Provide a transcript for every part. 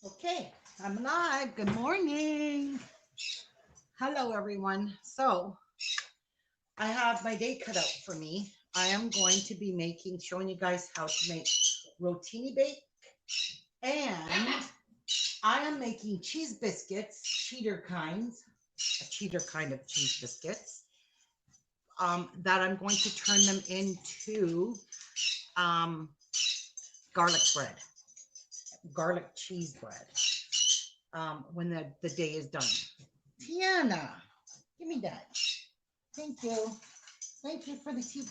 Okay, I'm live. Good morning. Hello, everyone. So I have my day cut out for me. I am going to be showing you guys how to make rotini bake, and I am making cheese biscuits, a cheater kind of cheese biscuits, that I'm going to turn them into um, garlic bread, garlic cheese bread, when the day is done. Tiana, give me that. Thank you. Thank you for the tea.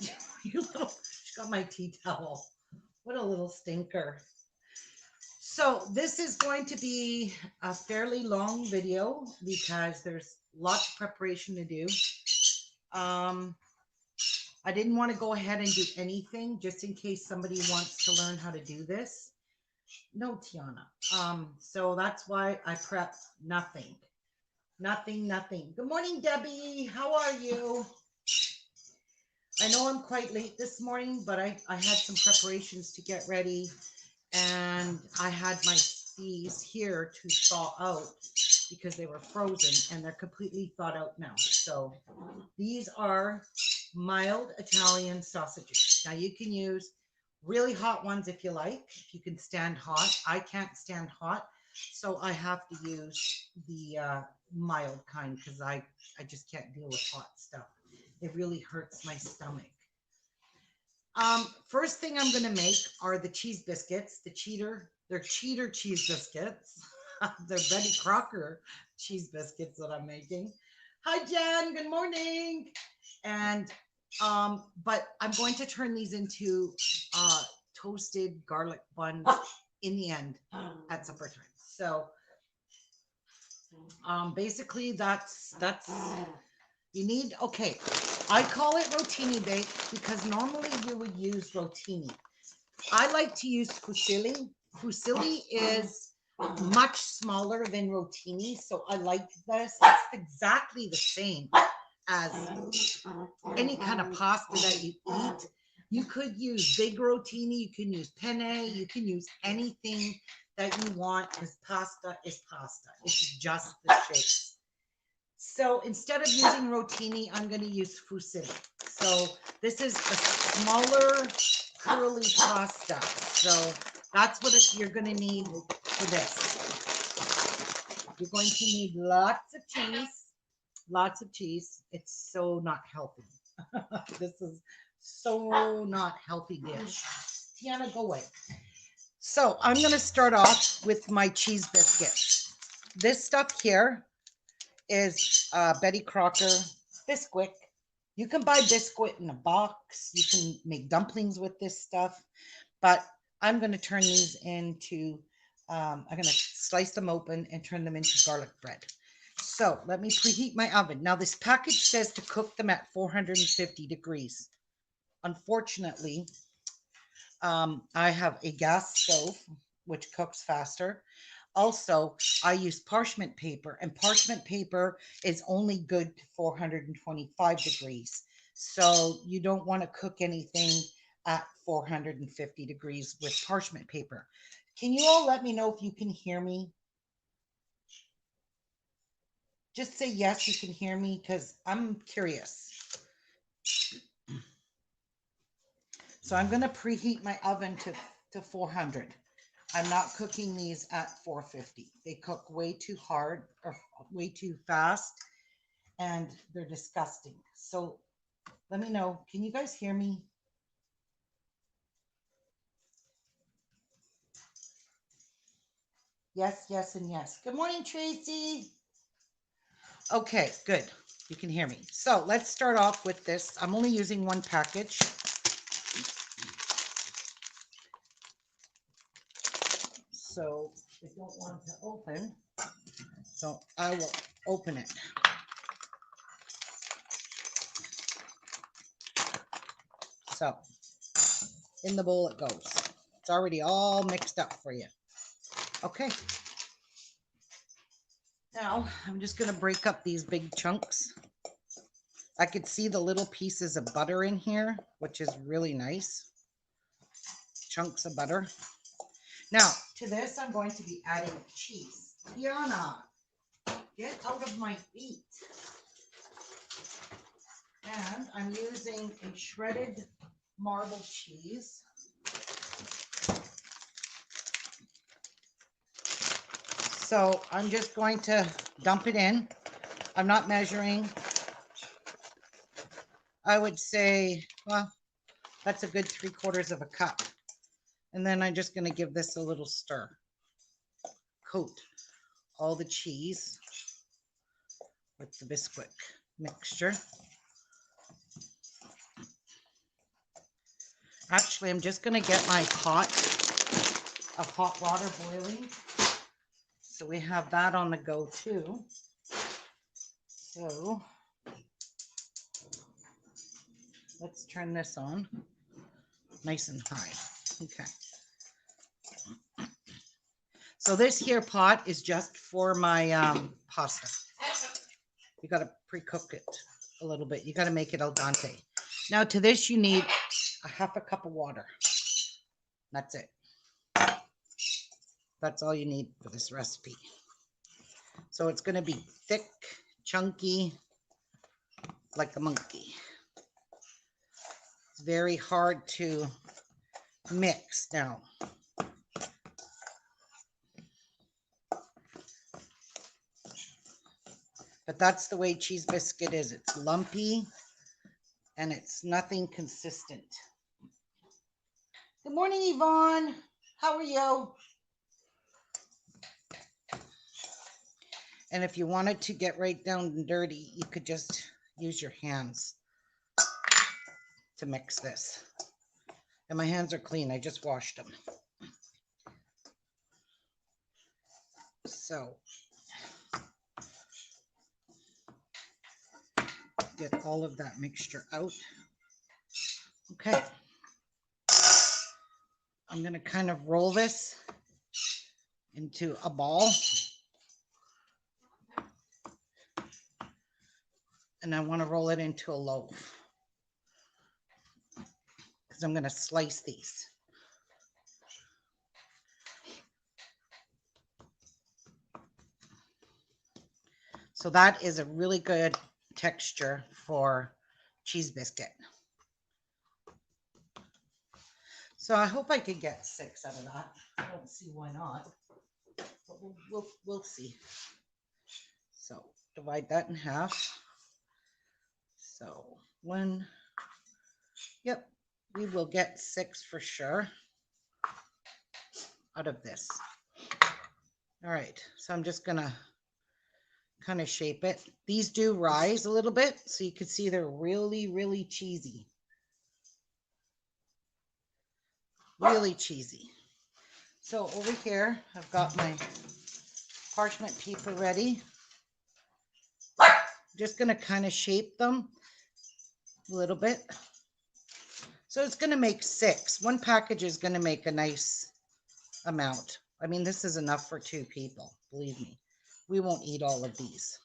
You little, she got my tea towel. What a little stinker. So this is going to be a fairly long video because there's lots of preparation to do. Um, I didn't want to go ahead and do anything just in case somebody wants to learn how to do this. No, Tiana. So that's why I prepped nothing. Nothing. Good morning, Debbie. How are you? I know I'm quite late this morning, but I had some preparations to get ready, and I had my these here to thaw out because they were frozen and they're completely thawed out now. So these are mild Italian sausages. Now you can use really hot ones if you like, if you can stand hot. I can't stand hot, so I have to use the mild kind because I just can't deal with hot stuff. It really hurts my stomach. First thing I'm going to make are the cheese biscuits, they're cheater cheese biscuits. They're Betty Crocker cheese biscuits that I'm making. Hi, Jen. Good morning. And, but I'm going to turn these into toasted garlic buns in the end at supper time. So, basically that's you need, okay, I call it rotini bake because normally you would use rotini. I like to use fusilli. Fusilli is much smaller than rotini, so I like this. It's exactly the same as any kind of pasta that you eat. You could use big rotini, you can use penne, you can use anything that you want because pasta is pasta. It's just the shape. So instead of using rotini, I'm going to use fusilli. So this is a smaller curly pasta. So that's what you're going to need for this. You're going to need lots of cheese. Lots of cheese. It's so not healthy. This is so not healthy dish. Tiana, go away. So I'm going to start off with my cheese biscuits. This stuff here is Betty Crocker Biscuit. You can buy Biscuit in a box. You can make dumplings with this stuff. But I'm going to turn these into, I'm going to slice them open and turn them into garlic bread. So let me preheat my oven. Now this package says to cook them at 450 degrees. Unfortunately, I have a gas stove, which cooks faster. Also, I use parchment paper, and parchment paper is only good to 425 degrees. So you don't want to cook anything at 450 degrees with parchment paper. Can you all let me know if you can hear me? Just say yes, you can hear me because I'm curious. So I'm going to preheat my oven to 400. I'm not cooking these at 450. They cook way too hard or way too fast, and they're disgusting. So let me know. Can you guys hear me? Yes, yes, and yes. Good morning, Tracy. Okay, good. You can hear me. So let's start off with this. I'm only using one package. So I don't want to open. So I will open it. So in the bowl it goes. It's already all mixed up for you. Okay. Now I'm just going to break up these big chunks. I could see the little pieces of butter in here, which is really nice. Chunks of butter. Now, to this, I'm going to be adding cheese. Tiana, get out of my feet. And I'm using a shredded marble cheese. So I'm just going to dump it in. I'm not measuring. I would say, well, that's a good 3/4 of a cup. And then I'm just going to give this a little stir. Coat all the cheese with the Biscuit mixture. Actually, I'm just going to get my pot of hot water boiling. So we have that on the go too. So let's turn this on nice and high. Okay. So this here pot is just for my pasta. You got to pre-cook it a little bit. You got to make it al dente. Now to this you need a 1/2 cup of water. That's it. That's all you need for this recipe. So it's going to be thick, chunky, like a monkey. It's very hard to mix now. But that's the way cheese biscuit is. It's lumpy and it's nothing consistent. Good morning, Yvonne. How are you? And if you wanted to get right down and dirty, you could just use your hands to mix this. And my hands are clean. I just washed them. So get all of that mixture out. Okay. I'm going to kind of roll this into a ball. And I want to roll it into a loaf because I'm going to slice these. So that is a really good texture for cheese biscuit. So I hope I could get 6 out of that. I don't see why not, but we'll see. So divide that in half. So 1, yep, we will get 6 for sure out of this. All right, so I'm just gonna kind of shape it. These do rise a little bit, so you can see they're really, really cheesy. Really cheesy. So over here, I've got my parchment paper ready. Just gonna kind of shape them a little bit. So it's gonna make 6. One package is gonna make a nice amount. I mean, this is enough for 2 people, believe me. We won't eat all of these.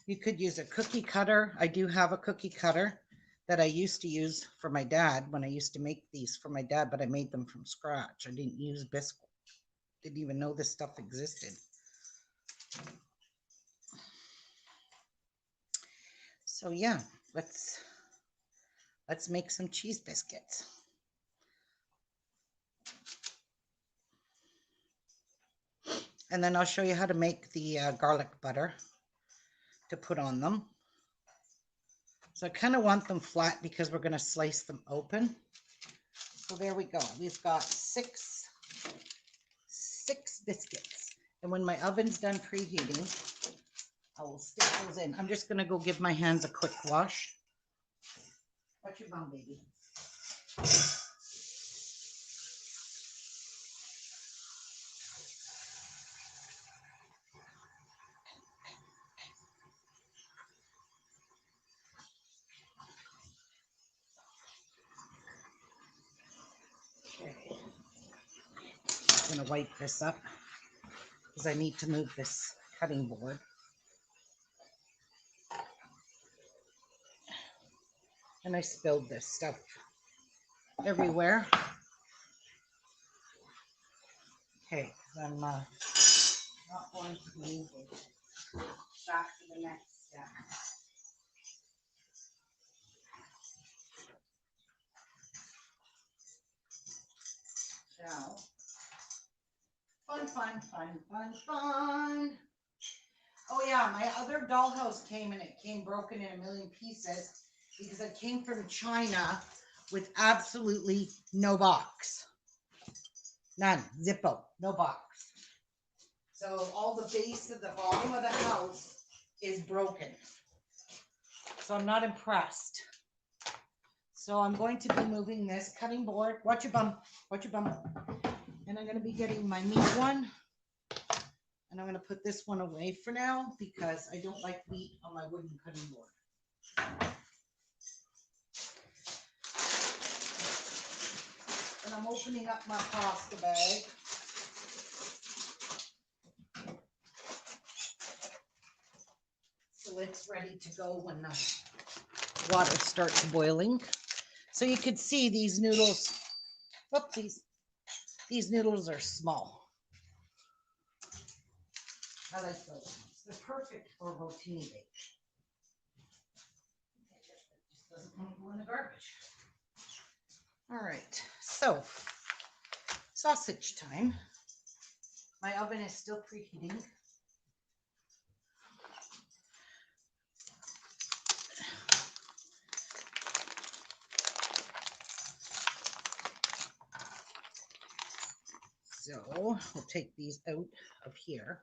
You could use a cookie cutter. I do have a cookie cutter that I used to use for my dad when I used to make these for my dad, but I made them from scratch. I didn't use Biscuit. Didn't even know this stuff existed. So yeah, let's make some cheese biscuits. And then I'll show you how to make the garlic butter to put on them. So I kind of want them flat because we're going to slice them open. So there we go. We've got six biscuits. And when my oven's done preheating, I will stick those in. I'm just going to go give my hands a quick wash. Watch your mouth, baby. I'm going to wipe this up because I need to move this cutting board. And I spilled this stuff everywhere. Okay, I'm not going to move it. Back to the next step. Now, fun. Oh yeah, my other dollhouse came and it came broken in a million pieces because it came from China with absolutely no box. None. Zippo. No box. So all the base of the bottom of the house is broken. So I'm not impressed. So I'm going to be moving this cutting board. Watch your bum. Watch your bum. And I'm going to be getting my meat one. And I'm going to put this one away for now because I don't like meat on my wooden cutting board. And I'm opening up my pasta bag. So it's ready to go when the water starts boiling. So you could see these noodles. Whoopsies. These noodles are small. I like those. They're perfect for rotini bake. It just doesn't want to go in the garbage. All right, so sausage time. My oven is still preheating. So we'll take these out of here.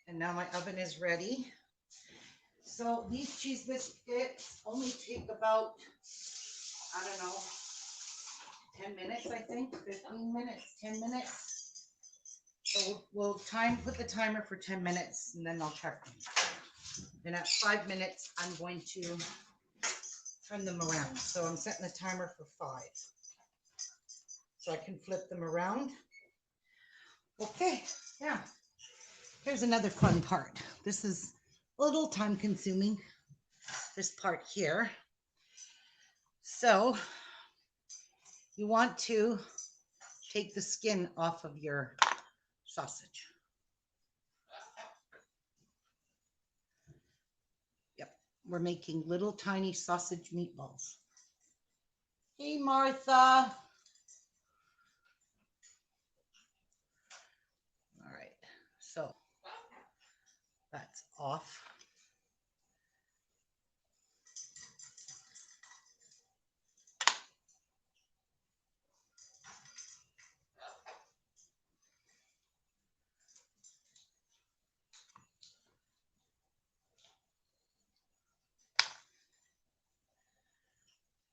And now my oven is ready. So these cheese biscuits only take about, I don't know, 10 minutes, I think, 15 minutes, 10 minutes. So we'll put the timer for 10 minutes and then I'll check them. And at 5 minutes, I'm going to turn them around. So I'm setting the timer for 5. So I can flip them around. Okay, yeah. Here's another fun part. This is a little time consuming, this part here. So you want to take the skin off of your sausage. Yep, we're making little tiny sausage meatballs. Hey, Martha. All right, so that's off.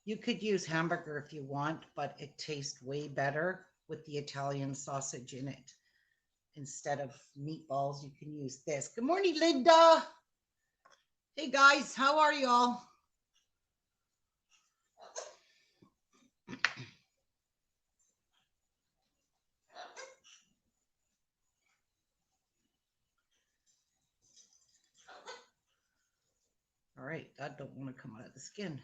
You could use hamburger if you want, but it tastes way better with the Italian sausage in it. Instead of meatballs, you can use this. Good morning, Linda. Hey guys, how are y'all? All right, that don't want to come out of the skin.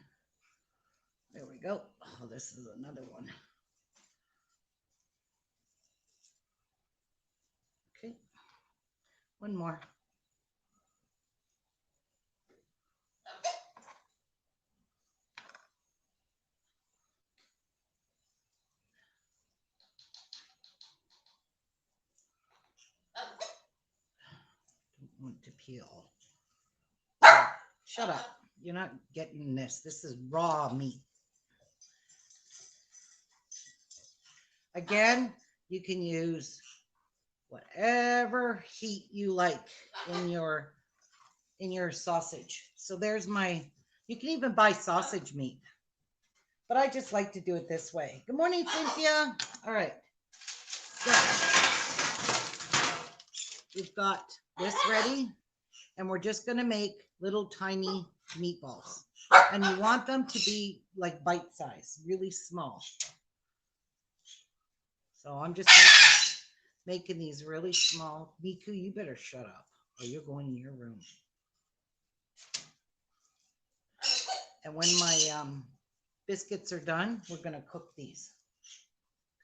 There we go. Oh, this is another one. Okay, one more. Don't want to peel. Shut up. You're not getting this. This is raw meat. Again, you can use whatever heat you like in your sausage. So there's my, you can even buy sausage meat, but I just like to do it this way. Good morning, Cynthia. All right. So we've got this ready and we're just going to make little tiny meatballs. And you want them to be like bite size, really small. So I'm just making these really small. Miku, you better shut up or you're going in your room. And when my biscuits are done, we're going to cook these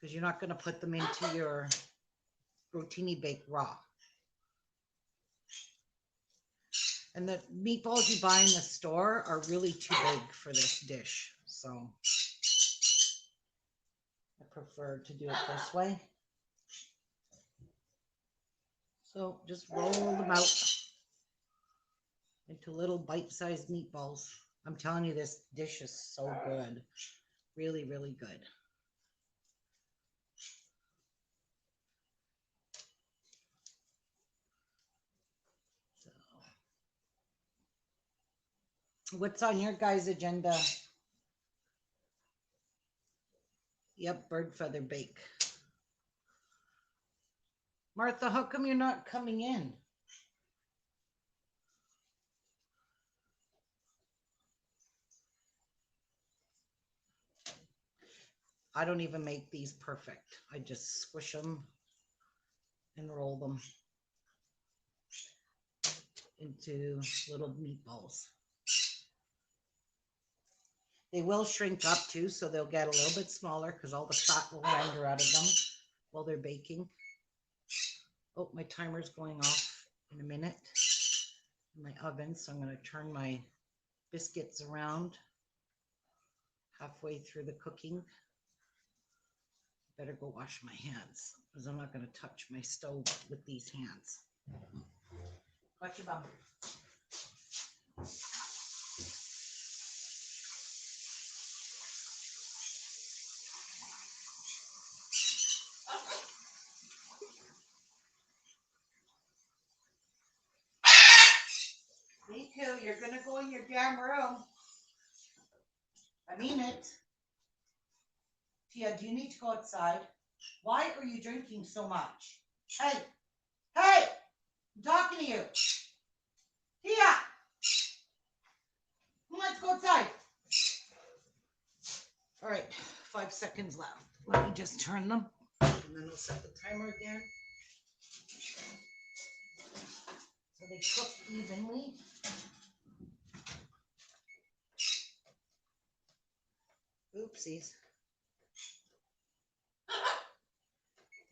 because you're not going to put them into your rotini bake raw. And the meatballs you buy in the store are really too big for this dish. So I prefer to do it this way. So just roll them out into little bite-sized meatballs. I'm telling you, this dish is so good. Really, really good. So, what's on your guys' agenda? Yep, bird feather bake. Martha, how come you're not coming in? I don't even make these perfect. I just squish them and roll them into little meatballs. They will shrink up too, so they'll get a little bit smaller because all the fat will render out of them while they're baking. Oh, my timer's going off in a minute in my oven, so I'm going to turn my biscuits around halfway through the cooking. Better go wash my hands because I'm not going to touch my stove with these hands. Watch your bum. Me too. You're going to go in your damn room. I mean it. Tia, do you need to go outside? Why are you drinking so much? Hey, hey, I'm talking to you. Tia, come on, let's go outside. All right, 5 seconds left. Let me just turn them, and then we'll set the timer again. So they cook evenly. Oopsies.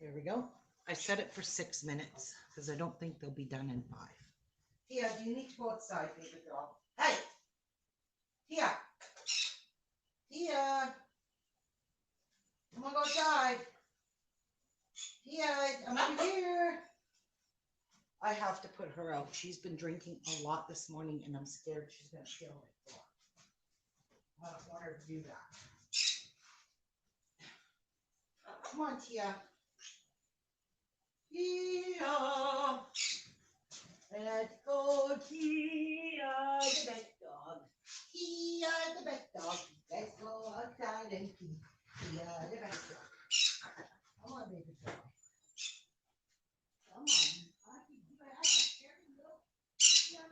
There we go. I set it for 6 minutes because I don't think they'll be done in 5. Tia, do you need to go outside, baby girl? Hey! Tia! Tia! Come on, go outside. Tia, I'm over here. I have to put her out. She's been drinking a lot this morning, and I'm scared she's going to kill my floor. I don't want her to do that. Come on, Tia. Tia. Let's go, Tia, the big dog. Tia, the big dog. Let's go outside and pee. Tia, the big dog. Come on, baby girl. Come on. I can share you. Tia,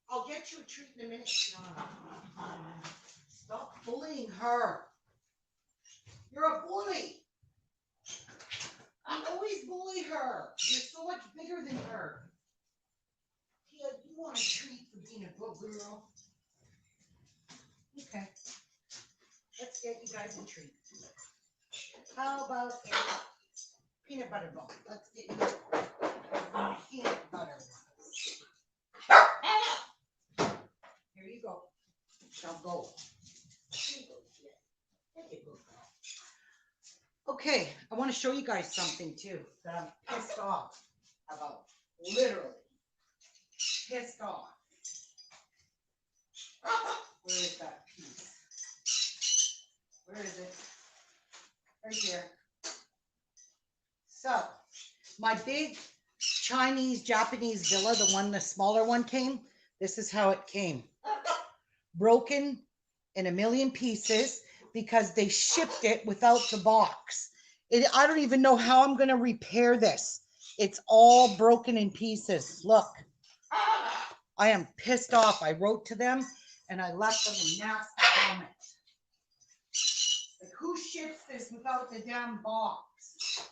I'll get you a treat in a minute. Stop bullying her. You're a bully. You always bully her. You're so much bigger than her. Tia, do you want a treat for being a good girl? Okay. Let's get you guys a treat. How about a peanut butter bone? Let's get you a peanut butter one. Here you go. Now go. Here you go, Tia. There you go. Okay, I want to show you guys something too that I'm pissed off about. Literally. pissed off. Where is that piece? Where is it? Right here. So, my big Chinese, Japanese villa, the smaller one came, this is how it came. Broken in a million pieces because they shipped it without the box. I don't even know how I'm going to repair this. It's all broken in pieces. Look, I am pissed off. I wrote to them and I left them a nasty comment. Like, who ships this without the damn box?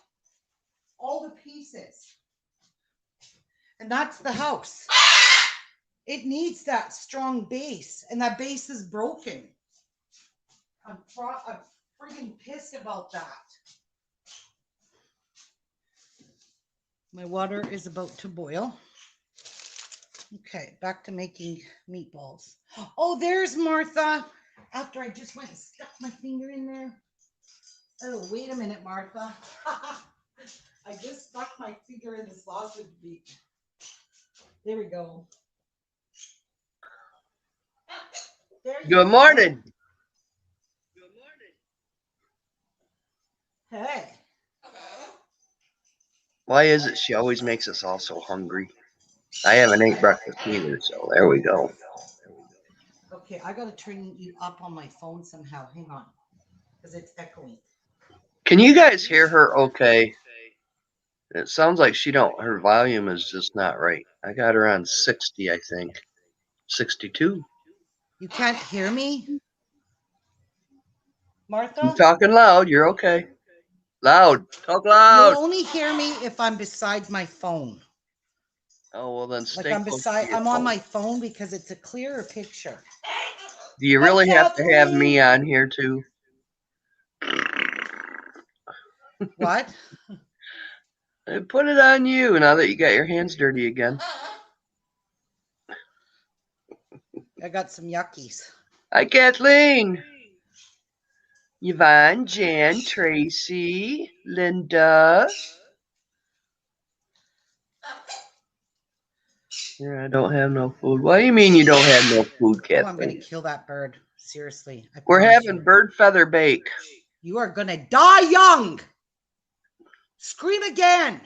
All the pieces. And that's the house. It needs that strong base, and that base is broken. I'm freaking pissed about that. My water is about to boil. Okay, back to making meatballs. Oh, there's Martha. After I just went and stuck my finger in there. Oh, wait a minute, Martha. I just stuck my finger in the sausage meat. There we go. Good morning. Good morning. Hey. Why is it she always makes us all so hungry? I haven't ate breakfast either, so there we go. Okay, I gotta turn you up on my phone somehow. Hang on, because it's echoing. Can you guys hear her okay? It sounds like her volume is just not right. I got her on 60, I think. 62. You can't hear me, Martha? I'm talking loud. You're okay. Loud. Talk You'll loud. only hear me if I'm beside my phone. Oh, well, then Like stay close to your I'm on phone. my phone because it's a clearer picture. Do you really have to have me on here, too? What? Put it on you now that you got your hands dirty again. I got some yuckies. Hi, Kathleen. Yvonne, Jan, Tracy, Linda. Yeah, I don't have no food. What do you mean you don't have no food, Kathleen? Oh, I'm gonna kill that bird. Seriously. We're having bird feather bake. You are gonna die young. Scream again.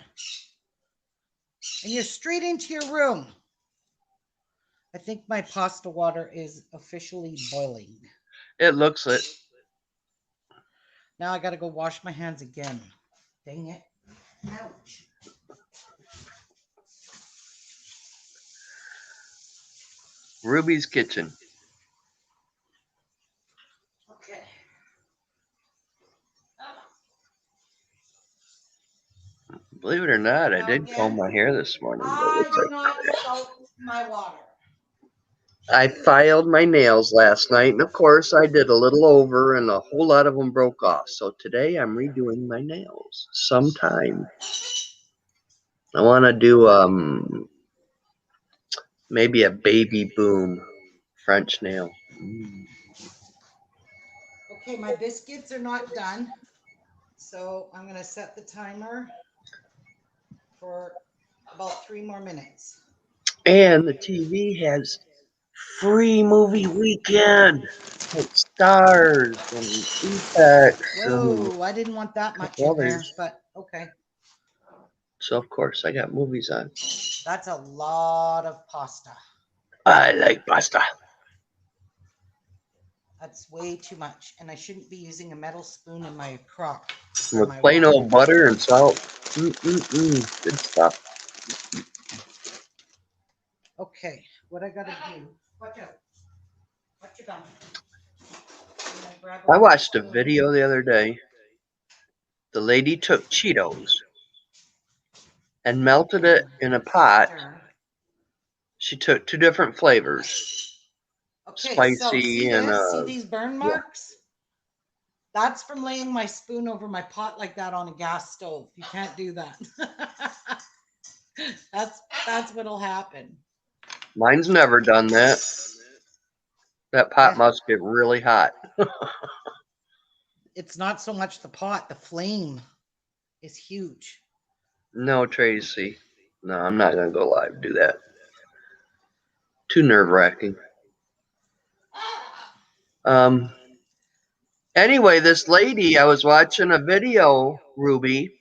And you're straight into your room. I think my pasta water is officially boiling. It looks it. Now I gotta go wash my hands again. Dang it. Ouch. Ruby's kitchen. Okay. Believe it or not, I did comb my hair this morning. I do not salt my water. I filed my nails last night, and of course I did a little over, and a whole lot of them broke off. So today I'm redoing my nails sometime. I want to do maybe a baby boom French nail. Okay, my biscuits are not done. So I'm going to set the timer for about 3 more minutes. And the TV has free movie weekend. Like Stars and Apex. Whoa, I didn't want that much in there, but okay. So, of course, I got movies on. That's a lot of pasta. I like pasta. That's way too much. And I shouldn't be using a metal spoon in my crock. With plain old butter and salt. Good stuff. Okay, what I gotta do. Watch out. Watch your gun. I watched a video the other day. The lady took Cheetos and melted it in a pot. She took 2 different flavors. Okay, spicy so see and see these burn marks? Yeah. That's from laying my spoon over my pot like that on a gas stove. You can't do that. That's what'll happen. Mine's never done that. That pot must get really hot. It's not so much the pot, the flame is huge. No, Tracy. No, I'm not going to go live and do that. Too nerve-wracking. Anyway, this lady, I was watching a video, Ruby.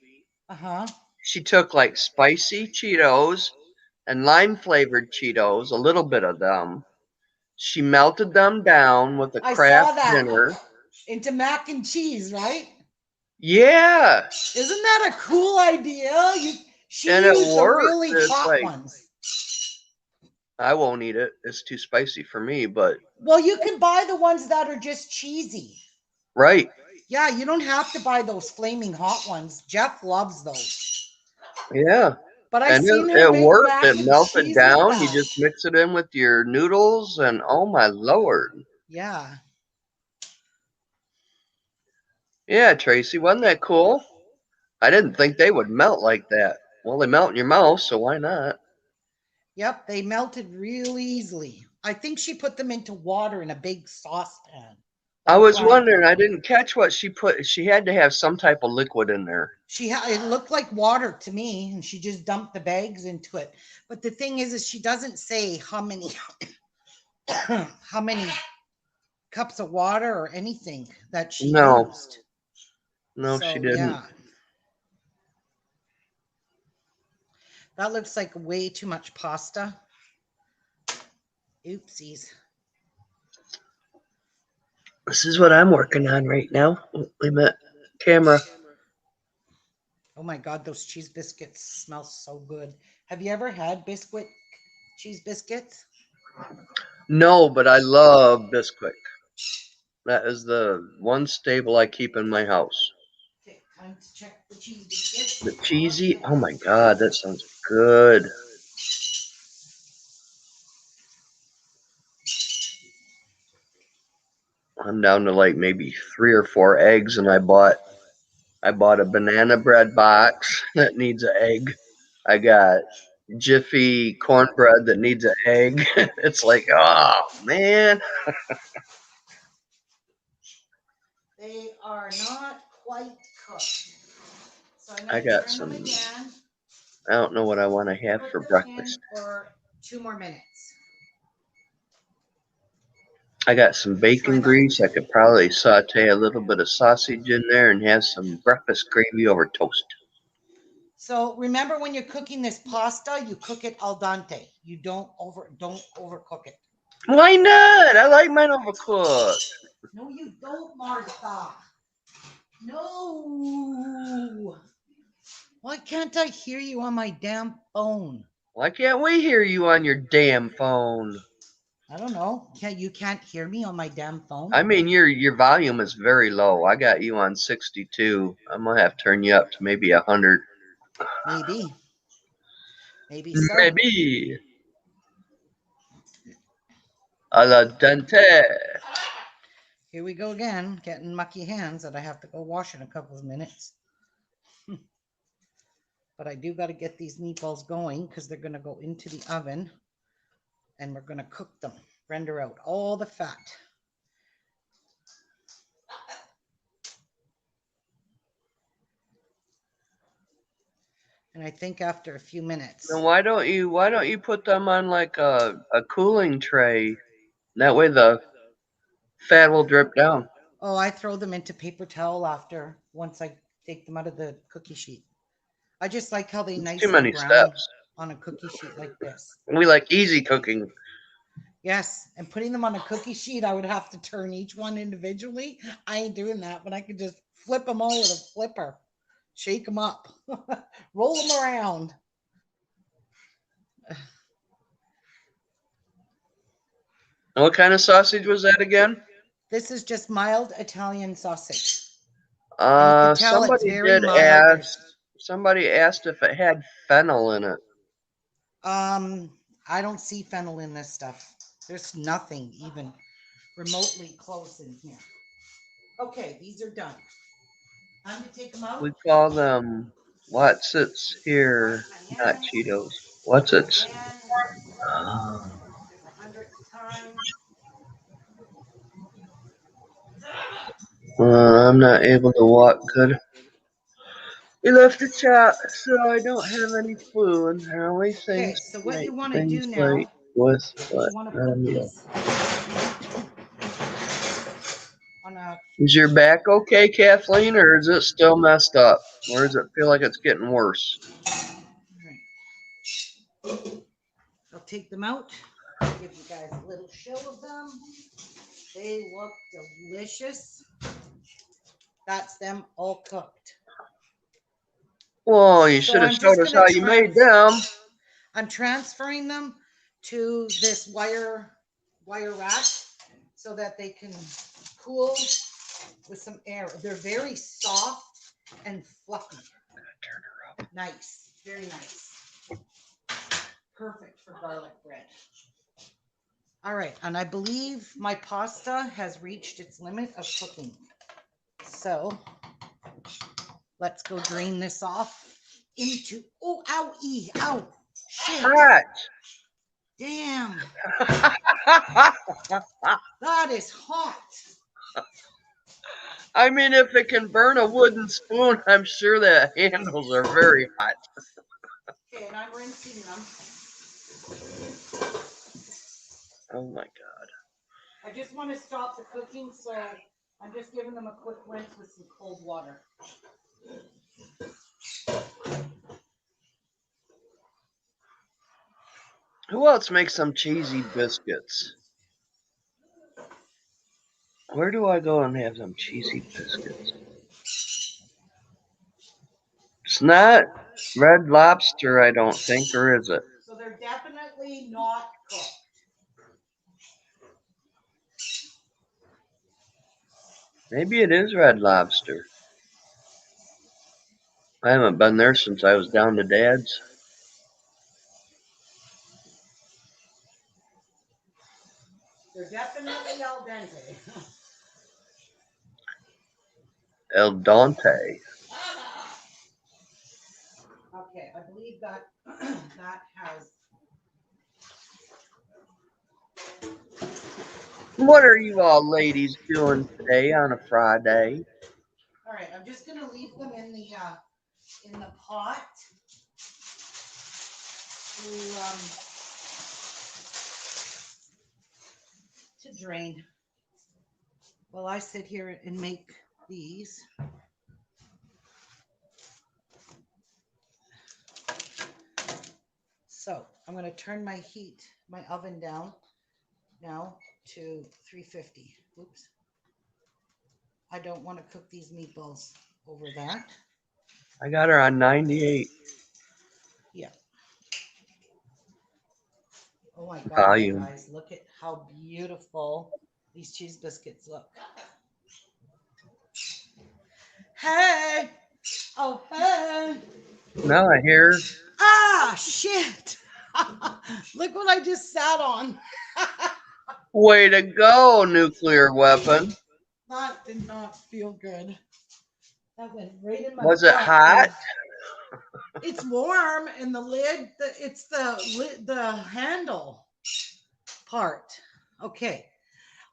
Uh-huh. She took like spicy Cheetos and lime-flavored Cheetos, a little bit of them. She melted them down with a I saw Kraft that. dinner. Into mac and cheese, right? Yeah. Isn't that a cool idea? She And it used the worked. really It's hot like, ones. I won't eat it. It's too spicy for me, but. Well, you can buy the ones that are just cheesy. Right. Yeah, you don't have to buy those flaming hot ones. Jeff loves those. Yeah. But I And seen her it make worked. mac It and melted cheese with down. You that. just mix it in with your noodles, and oh my Lord. Yeah. Yeah, Tracy, wasn't that cool? I didn't think they would melt like that. Well, they melt in your mouth, so why not? Yep, they melted real easily. I think she put them into water in a big saucepan. I Like a was frying wondering, pan. I didn't catch what she put. She had to have some type of liquid in there. It looked like water to me, and she just dumped the bags into it. But the thing is she doesn't say how many how many cups of water or anything that she No. used. No, she So didn't. yeah, that looks like way too much pasta. Oopsies. This is what I'm working on right now. Wait a minute. Camera. Oh my God, those cheese biscuits smell so good. Have you ever had cheese biscuits? No, but I love Biscuit. That is the one staple I keep in my house. Okay, time to check the cheese biscuits. The cheesy. Oh my God, that sounds good. I'm down to like maybe 3 or 4 eggs, and I bought a banana bread box that needs an egg. I got Jiffy cornbread that needs an egg. It's like, oh man. They are not quite cooked. So I'm I going to got turn them some. again. I don't know what I want to have Put for them in breakfast. for 2 more minutes. I got some bacon grease. I could probably saute a little bit of sausage in there and have some breakfast gravy over toast. So remember, when you're cooking this pasta, you cook it al dente. You don't overcook it. Why not? I like mine overcooked. No, you don't, Martha. No. Why can't I hear you on my damn phone? Why can't we hear you on your damn phone? I don't know. You can't hear me on my damn phone? I mean, your volume is very low. I got you on 62. I'm gonna have to turn you up to maybe 100. Maybe. Maybe so. Maybe. A la dente. Here we go again, getting mucky hands that I have to go wash in a couple of minutes. But I do got to get these meatballs going because they're going to go into the oven and we're going to cook them, render out all the fat. And I think after a few minutes. Now why don't you put them on like a cooling tray? That way the fat will drip down. Oh, I throw them into paper towel once I take them out of the cookie sheet. I just like how they It's too nicely many brown steps. on a cookie sheet like this. We like easy cooking. Yes, and putting them on a cookie sheet, I would have to turn each one individually. I ain't doing that, but I could just flip them all with a flipper, shake them up, roll them around. What kind of sausage was that again? This is just mild Italian sausage. And you can tell it's Somebody very did mild. ask. Somebody asked if it had fennel in it. I don't see fennel in this stuff. There's nothing even remotely close in here. Okay, these are done. Time to take them out. We call them what's it's here, not Cheetos. What's it's? There's 100th time. I'm not able to walk good. We left the chat, so I don't have any food. There are only Okay, things so to what make you want to things do now like with You what? want to put Yeah. these on a. Is your back okay, Kathleen, or is it still messed up? Or does it feel like it's getting worse? I'll take them out. Give you guys a little show of them. They look delicious. That's them all cooked. Well, you So should have I'm just showed us gonna how you made them. I'm transferring them to this wire rack so that they can cool with some air. They're very soft and fluffy. Turn her up. Nice, very nice. Perfect for garlic bread. All right, and I believe my pasta has reached its limit of cooking. So let's go drain this off into, oh, ow, ow, shit. Hot. Damn, that is hot. I mean, if it can burn a wooden spoon, I'm sure the handles are very hot. Okay, and I'm rinsing them. Oh my God. I just want to stop the cooking, so I'm just giving them a quick rinse with some cold water. Who else makes some cheesy biscuits? Where do I go and have some cheesy biscuits? It's not Red Lobster, I don't think, or is it? So they're definitely not cooked. Maybe it is Red Lobster. I haven't been there since I was down to Dad's. They're definitely al dente. El Dante. Okay, I believe that that has. What are you all ladies doing today on a Friday? All right, I'm just gonna leave them in the pot to drain while I sit here and make these. So I'm going to turn my oven down now to 350. Oops. I don't want to cook these meatballs over that. I got her on 98 Yeah. Oh my God, volume. guys, look at how beautiful these cheese biscuits look. Hey. Oh, hey. Now I hear. Ah, shit. Look what I just sat on. Way to go, nuclear weapon. That did not feel good. That went right in my Was it butt. hot? It's warm, and the lid, it's the handle part. Okay.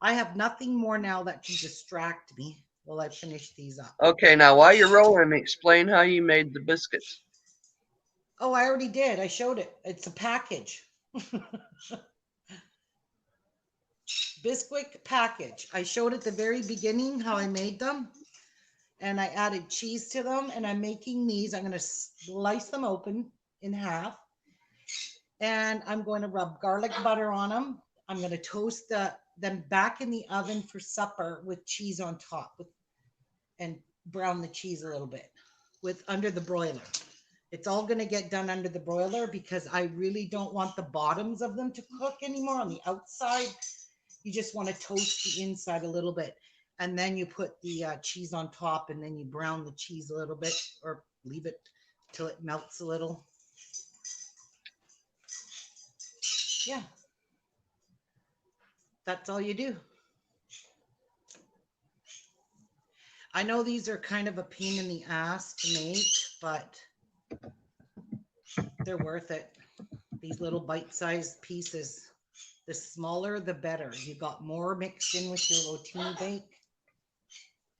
I have nothing more now that can distract me while I finish these up. Okay, now while you're rolling, explain how you made the biscuits. Oh, I already did. I showed it. It's a package. Biscuit package. I showed at the very beginning how I made them. And I added cheese to them. And I'm making these. I'm going to slice them open in half. And I'm going to rub garlic butter on them. I'm going to toast them back in the oven for supper with cheese on top and brown the cheese a little bit with under the broiler. It's all going to get done under the broiler because I really don't want the bottoms of them to cook anymore on the outside. You just want to toast the inside a little bit. And then you put the cheese on top and then you brown the cheese a little bit or leave it till it melts a little. Yeah. That's all you do. I know these are kind of a pain in the ass to make, but they're worth it. These little bite-sized pieces. The smaller, the better. You got more mixed in with your rotini bake.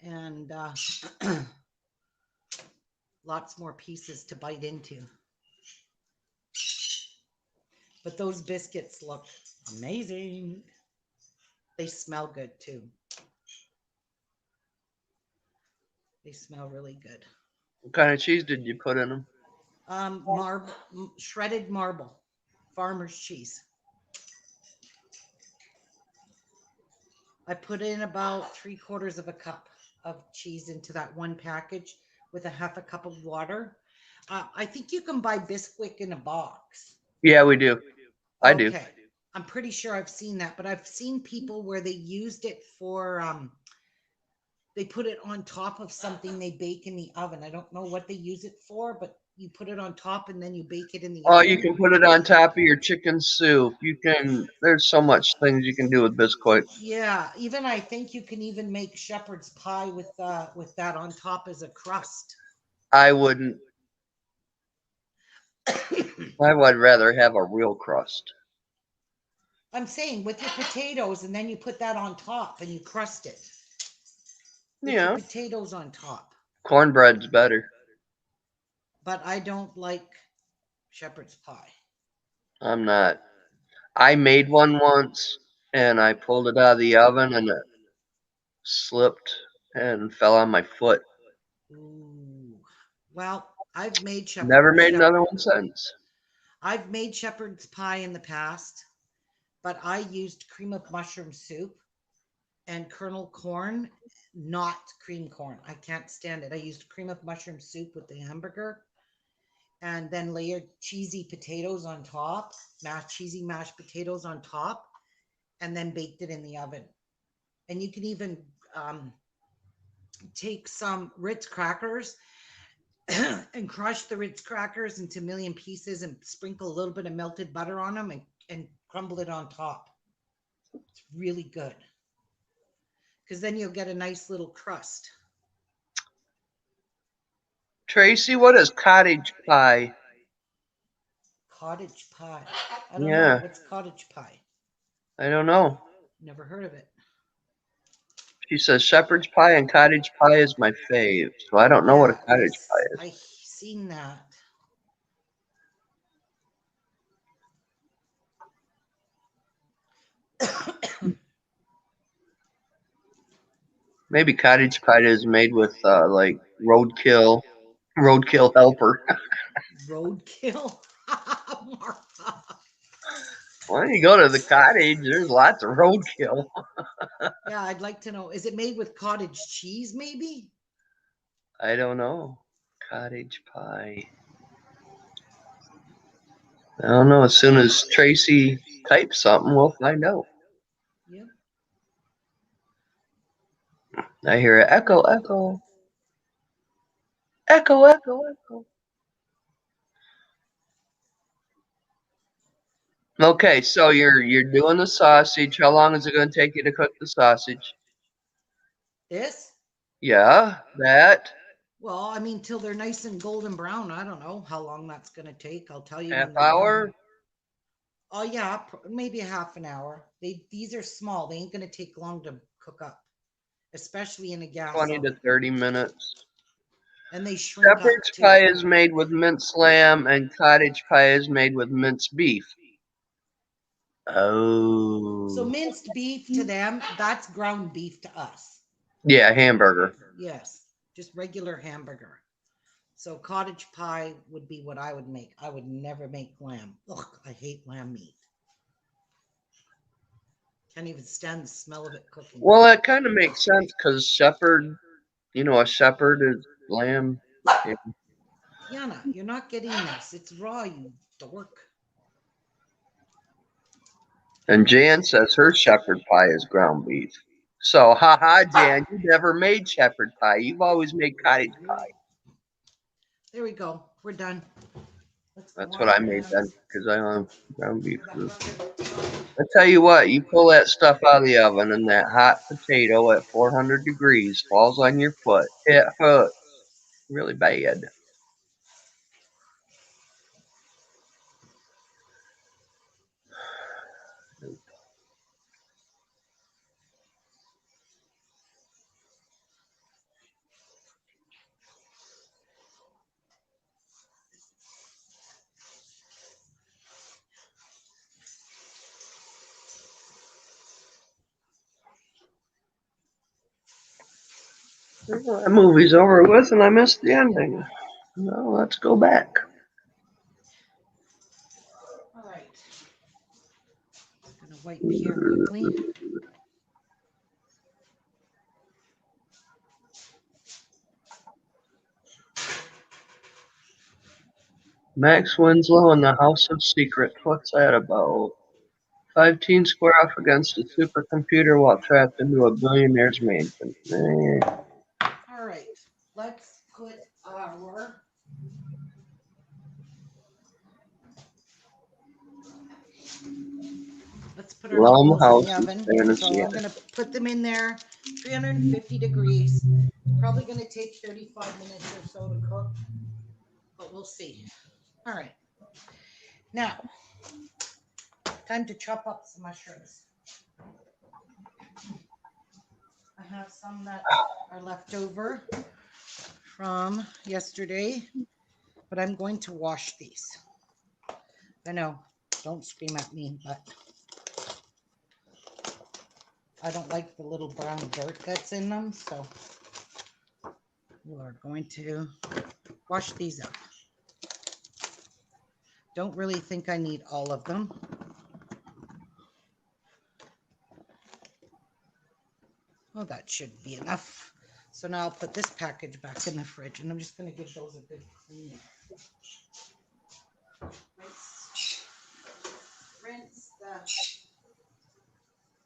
And lots more pieces to bite into. But those biscuits look amazing. They smell good too. They smell really good. What kind of cheese did you put in them? Marble, shredded marble, farmer's cheese. I put in about 3/4 of a cup of cheese into that one package with a half a cup of water. I think you can buy Bisquick in a box. Yeah, we do. I do. Okay. I'm pretty sure I've seen that, but I've seen people where they used it for they put it on top of something they bake in the oven. I don't know what they use it for, but you put it on top and then you bake it in the Oh, you oven. can put it on top of your chicken soup. You can. There's so much things you can do with Bisquick. Yeah, even I think you can even make shepherd's pie with that on top as a crust. I wouldn't. I would rather have a real crust. I'm saying with your potatoes, and then you put that on top and you crust it with your Yeah, potatoes on top. cornbread's better. But I don't like shepherd's pie. I'm not. I made one once and I pulled it out of the oven and it slipped and fell on my foot. Ooh. Well, I've made Never made another one since. I've made shepherd's pie in the past, but I used cream of mushroom soup and kernel corn, not cream corn. I can't stand it. I used cream of mushroom soup with the hamburger and then layered cheesy potatoes on top, cheesy mashed potatoes on top, and then baked it in the oven. And you can even take some Ritz crackers and crush the Ritz crackers into a million pieces and sprinkle a little bit of melted butter on them and crumble it on top. It's really good because then you'll get a nice little crust. Tracy, what is cottage pie? Cottage pie. I don't know. Yeah, What's cottage pie? I don't know. Never heard of it. She says shepherd's pie and cottage pie is my fave. So I don't know what a Yeah, cottage pie is. I seen that. Maybe cottage pie is made with like roadkill helper. Roadkill. Martha. When you go to the cottage, there's lots of roadkill. Yeah, I'd like to know. Is it made with cottage cheese, maybe? I don't know. Cottage pie. I don't know. As soon as Tracy types something, we'll find out. Yep. I hear an echo, echo, echo, echo, echo. Okay, so you're doing the sausage. How long is it going to take you to cook the sausage? This? Yeah, that Well, I mean, till they're nice and golden brown. I don't know how long that's going to take. I'll tell you half when they're done. hour. Oh yeah, maybe a half an hour. These are small. They ain't going to take long to cook up, especially in a gas 20 to oven. 30 minutes. And they shrink up Shepherd's too. pie is made with minced lamb, and cottage pie is made with minced beef. So Oh, minced beef to them, that's ground beef to us. yeah, hamburger. Yes, just regular hamburger. So cottage pie would be what I would make. I would never make lamb. Ugh, I hate lamb meat. Can't even stand the smell of it cooking. Well, that kind of makes sense because shepherd, a shepherd is lamb. Yeah. Yana, you're not getting this. It's raw, you dork. And Jan says her shepherd pie is ground beef. So, haha, Jan, you never made shepherd pie. You've always made cottage pie. There we go. We're done. Let's That's what wash I our made then hands. because I love ground beef. Get that bucket. I tell you what, you pull that stuff out of the oven and that hot potato at 400 degrees falls on your foot. It hurts really bad. That movie's over with and I missed the ending. Well, let's go back. All right. I'm gonna wipe here quickly. Max Winslow and the House of Secrets. What's that about? 5 teens square off against a supercomputer while trapped into a billionaire's mansion. All right. Let's put our Lum noodles in House the and oven. So Fantasy. I'm gonna put them in there, 350 degrees. Probably gonna take 35 minutes or so to cook, but we'll see. All right. Now, time to chop up some mushrooms. I have some that are left over from yesterday, but I'm going to wash these. I know, don't scream at me, but I don't like the little brown dirt that's in them, so we're going to wash these up. Don't really think I need all of them. Well, that should be enough. So now I'll put this package back in the fridge, and I'm just going to give those a good clean. Rinse the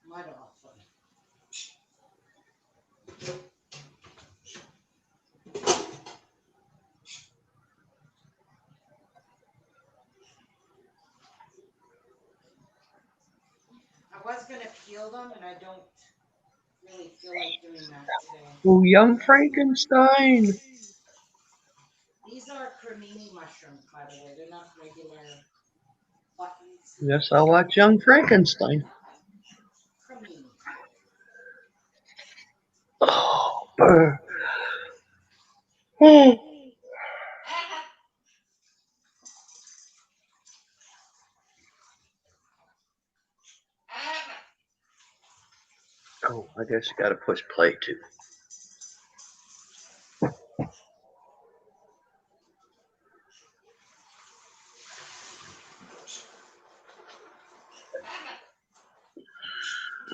mud off them. I was going to peel them, and I don't really feel like doing that today. Oh, Young Frankenstein. These are cremini mushrooms, by the way. They're not regular buttons. Guess I'll watch Young Frankenstein. Cremini. Oh, burr. Oh, I guess you gotta push play too.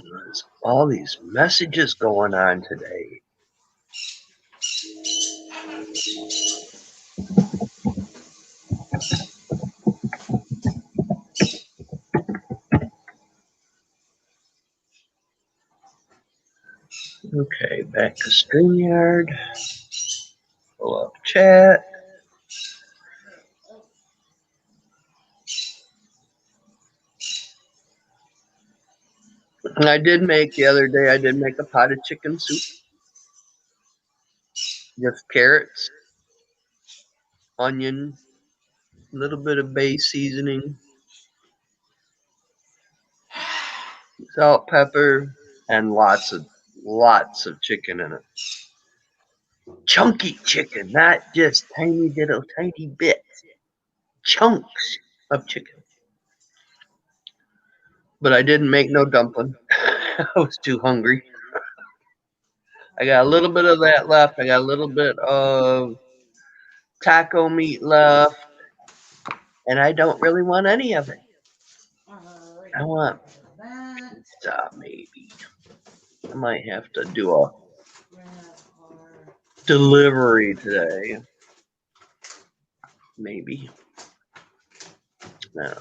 There's all these messages going on today. Okay, back to StreamYard. Pull up chat. And I did make the other day, I did make a pot of chicken soup. Just carrots, onion, a little bit of bay seasoning, salt, pepper, and lots of chicken in it. Chunky chicken, not just tiny little tiny bits. Chunks of chicken. But I didn't make no dumpling. I was too hungry. I got a little bit of that left. I got a little bit of taco meat left. And I don't really want any of it. I want pizza, maybe. I might have to do a delivery today. Maybe. No.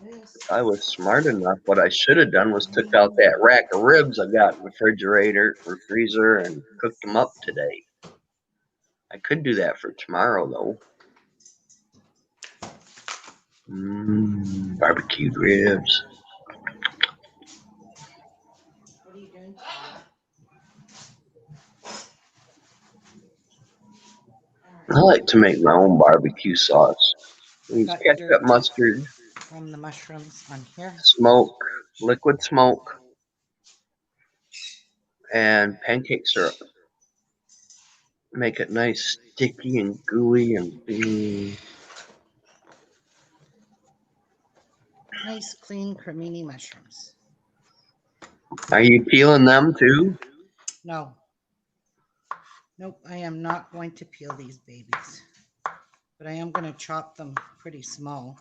If I was smart enough, what I should have done was took out that rack of ribs I got in the refrigerator or freezer and cooked them up today. I could do that for tomorrow, though. Barbecued ribs. What are you doing? I like to make my own barbecue sauce. Use Got ketchup, dirt mustard, from the mushrooms on here. smoke, liquid smoke, and pancake syrup. Make it nice, sticky and gooey and Nice, clean cremini mushrooms. Are you peeling them too? No. Nope, I am not going to peel these babies. But I am going to chop them pretty small.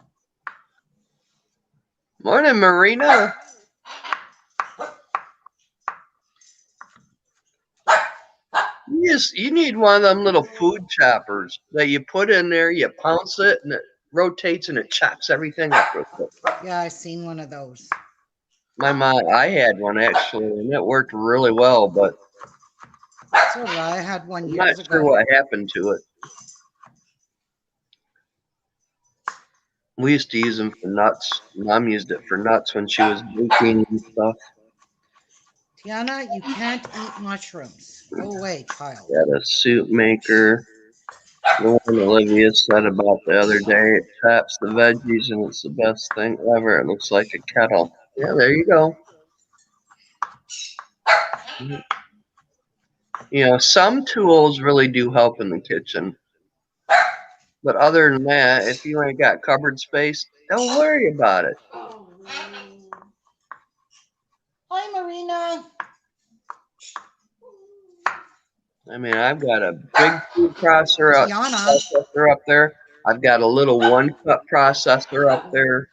Morning, Marina. You need one of them little food choppers that you put in there, you pounce it, and it rotates and it chops everything up real quick. Yeah, I seen one of those. My mom, I had one actually, and it worked really well, but So did I had one I'm not years sure ago. what happened to it. We used to use them for nuts. Mom used it for nuts when she was baking and stuff. Tiana, you can't eat mushrooms. Go away, child. Got a soup maker. The one Olivia said about the other day, it chops the veggies and it's the best thing ever. It looks like a kettle. Yeah, there you go. You know, some tools really do help in the kitchen. But other than that, if you ain't got cupboard space, don't worry about it. Hi, Marina. I mean, I've got a big food Tiana. processor up there. I've got a little 1-cup processor up there.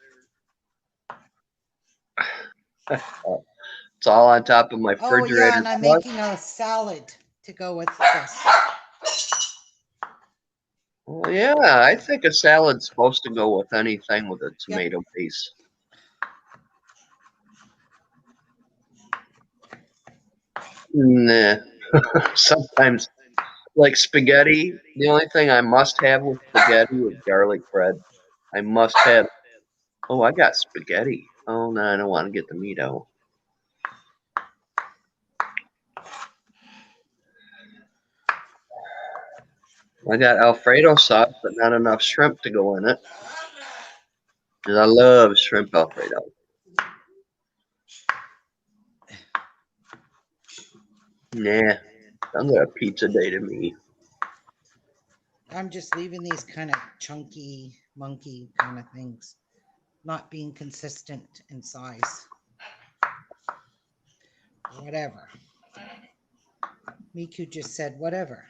It's all on top of my Oh, yeah, refrigerator. and I'm making a salad to go with this. Well, yeah, I think a salad's supposed to go with anything with a tomato base. Nah. Sometimes, like spaghetti, the only thing I must have with spaghetti is garlic bread. I must have. Oh, I got spaghetti. Oh, no, I don't want to get the meat out. I got Alfredo sauce, but not enough shrimp to go in it. Because I love shrimp Alfredo. Nah, sounds like a pizza day to me. I'm just leaving these kind of chunky, monkey kind of things, not being consistent in size. Whatever. Miku just said whatever.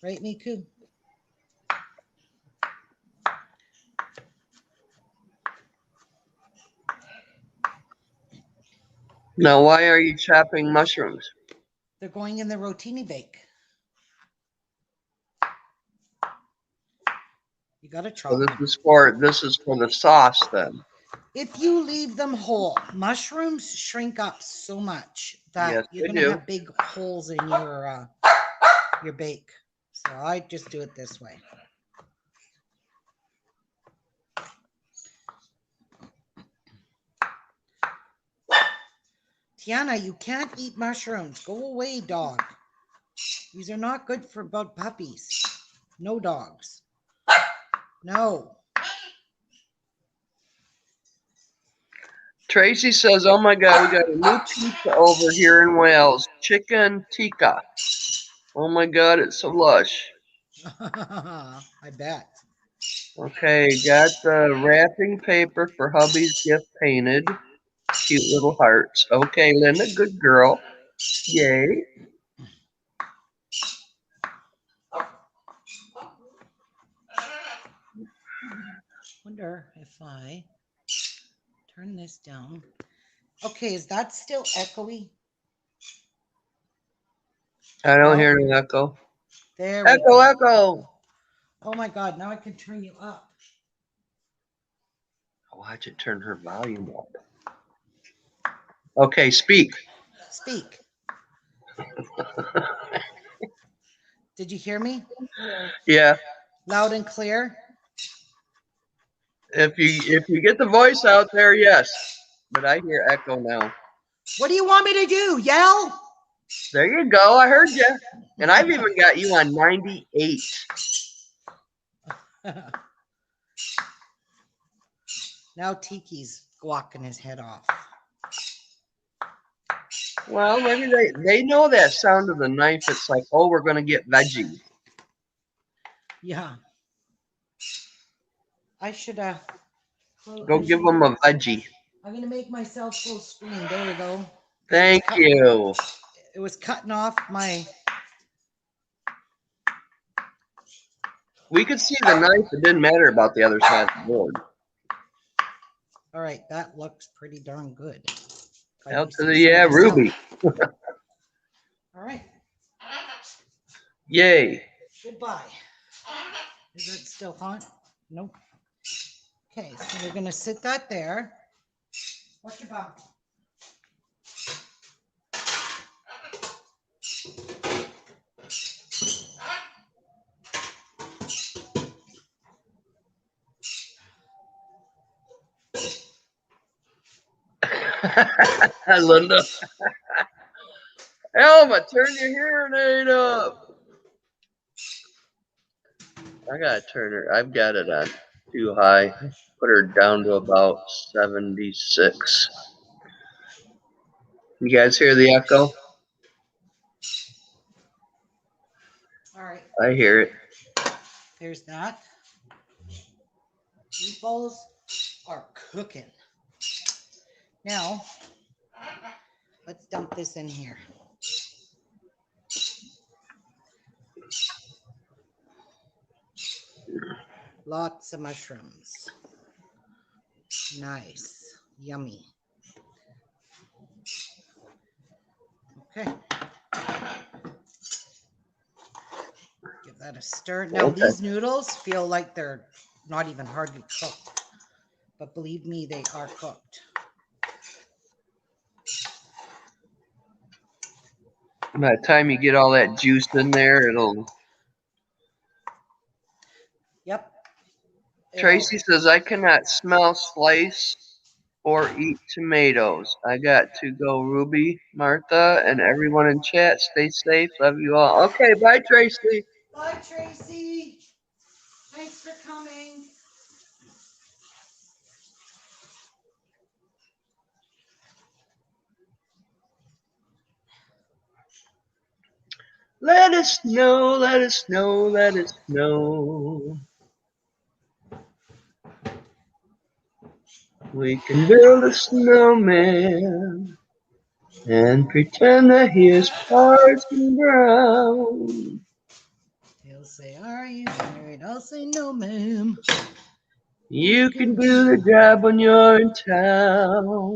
Right, Miku? Now, why are you chopping mushrooms? They're going in the rotini bake. You gotta chop So them. this is for the sauce then. If you leave them whole, mushrooms shrink up so much that Yes, you're they gonna do. have big holes in your bake. So I just do it this way. Tiana, you can't eat mushrooms. Go away, dog. These are not good for puppies. No dogs. No. Tracy says, "Oh my God, we got a new pizza over here in Wales, chicken tikka. Oh my God, it's so lush." I bet. Okay, got the wrapping paper for hubby's gift painted. Cute little hearts. Okay, Linda, good girl. Yay. Wonder if I turn this down. Okay, is that still echoey? I don't No? hear no echo. There we Echo, go. echo. Oh my God, now I can turn you up. Watch it turn her volume up. Okay, speak. Speak. Did you hear me? Yeah. Loud and clear? If you get the voice out there, yes. But I hear echo now. What do you want me to do? Yell? There you go. I heard you. And I've even got you on 98. Now Tiki's walking his head off. Well, maybe they know that sound of the knife. It's like, oh, we're going to get veggie. Yeah. I should Go give them a veggie. I'm gonna make myself full screen. There we go. Thank you. It was cutting off my. We could see the knife. It didn't matter about the other side of the board. All right, that looks pretty darn good. Out to the Ruby. All right. Yay. Goodbye. Is it still hot? Nope. Okay, so we're gonna sit that there. What's your bum? Linda. Elma, turn your hearing aid up. I gotta turn her. I've got it on too high. Put her down to about 76. You guys hear the echo? All right. I hear it. There's that. Meatballs are cooking. Now, let's dump this in here. Lots of mushrooms. Nice. Yummy. Okay. Give that a stir. Now, Okay. these noodles feel like they're not even hardly cooked. But believe me, they are cooked. By the time you get all that juice in there, it'll. Yep. Tracy says, I cannot smell slice or eat tomatoes. I got to go, Ruby, Martha, and everyone in chat. Stay safe. Love you all. Okay, bye, Tracy. Bye, Tracy. Thanks for coming. Let us know, let us know, let us know. We can build a snowman and pretend that he is Parson Brown. He'll say, are you married? I'll say, no, ma'am. You can do the job when you're in town.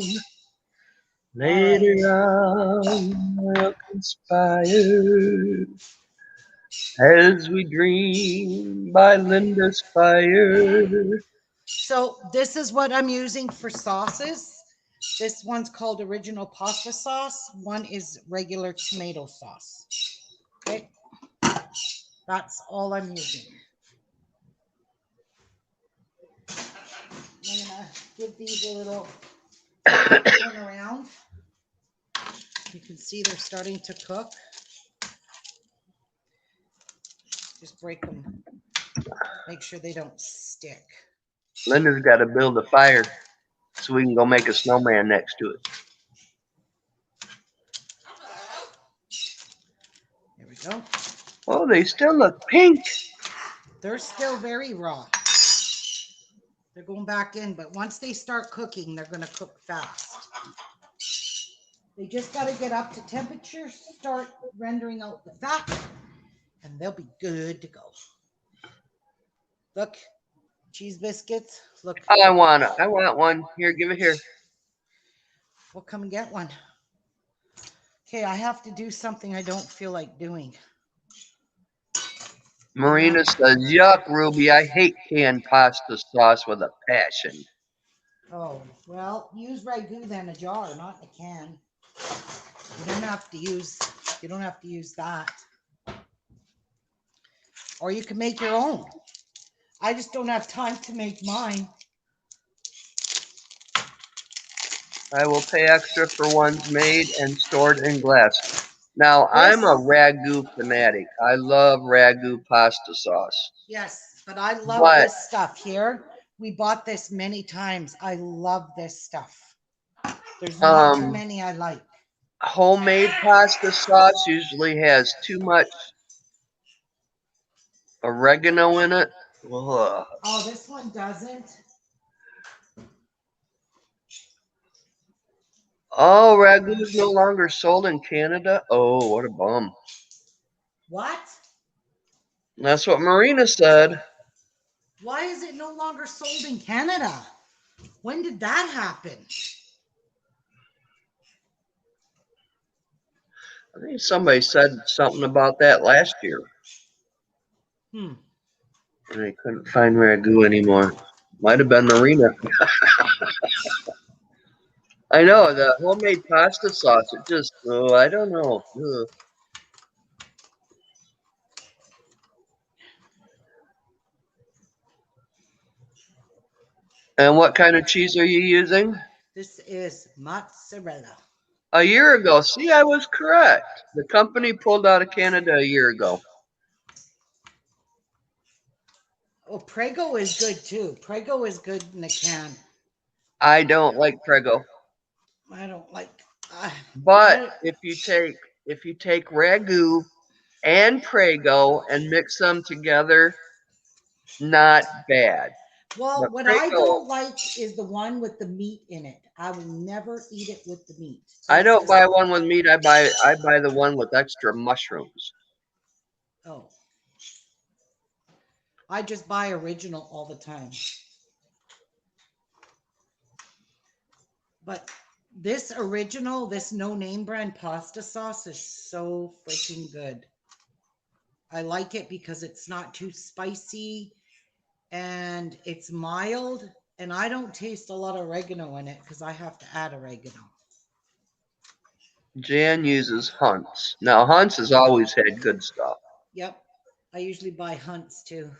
Later on, we'll conspire as we dream by Linda's fire. So this is what I'm using for sauces. This one's called original pasta sauce. One is regular tomato sauce. Okay. That's all I'm using. I'm gonna give these a little turn around. You can see they're starting to cook. Just break them. Make sure they don't stick. Linda's got to build a fire so we can go make a snowman next to it. There we go. Oh, they still look pink. They're still very raw. They're going back in, but once they start cooking, they're going to cook fast. They just got to get up to temperature, start rendering out the fat, and they'll be good to go. Look, cheese biscuits. Look. I want one. Here, give it here. We'll come and get one. Okay, I have to do something I don't feel like doing. Marina says, yuck, Ruby, I hate canned pasta sauce with a passion. Oh, well, use ragu then, a jar, not a can. You don't have to use that. Or you can make your own. I just don't have time to make mine. I will pay extra for ones made and stored in glass. Now, I'm a ragu fanatic. I love ragu pasta sauce. Yes, but I love this stuff here. We bought this many times. I love this stuff. There's not too many I like. Homemade pasta sauce usually has too much oregano in it. Ugh. Oh, this one doesn't. Oh, ragu is no longer sold in Canada? Oh, what a bum. What? That's what Marina said. Why is it no longer sold in Canada? When did that happen? I think somebody said something about that last year. Hmm. And they couldn't find ragu anymore. Might have been Marina. I know, the homemade pasta sauce, it just, oh, I don't know. Ugh. And what kind of cheese are you using? This is mozzarella. A year ago. See, I was correct. The company pulled out of Canada a year ago. Oh, Prego is good too. Prego is good in a can. I don't like Prego. I don't like. Uh, But I if you take ragu and Prego and mix them together, not bad. well, But what I Prego, don't like is the one with the meat in it. I will never eat it with the meat. I It's don't just buy one with meat. I buy the one with extra mushrooms. oh, I just buy original all the time. But this original, this no name brand pasta sauce is so freaking good. I like it because it's not too spicy and it's mild. And I don't taste a lot of oregano in it because I have to add oregano. Jan uses Hunt's. Now Hunt's has always had good stuff. Yep. I usually buy Hunts too.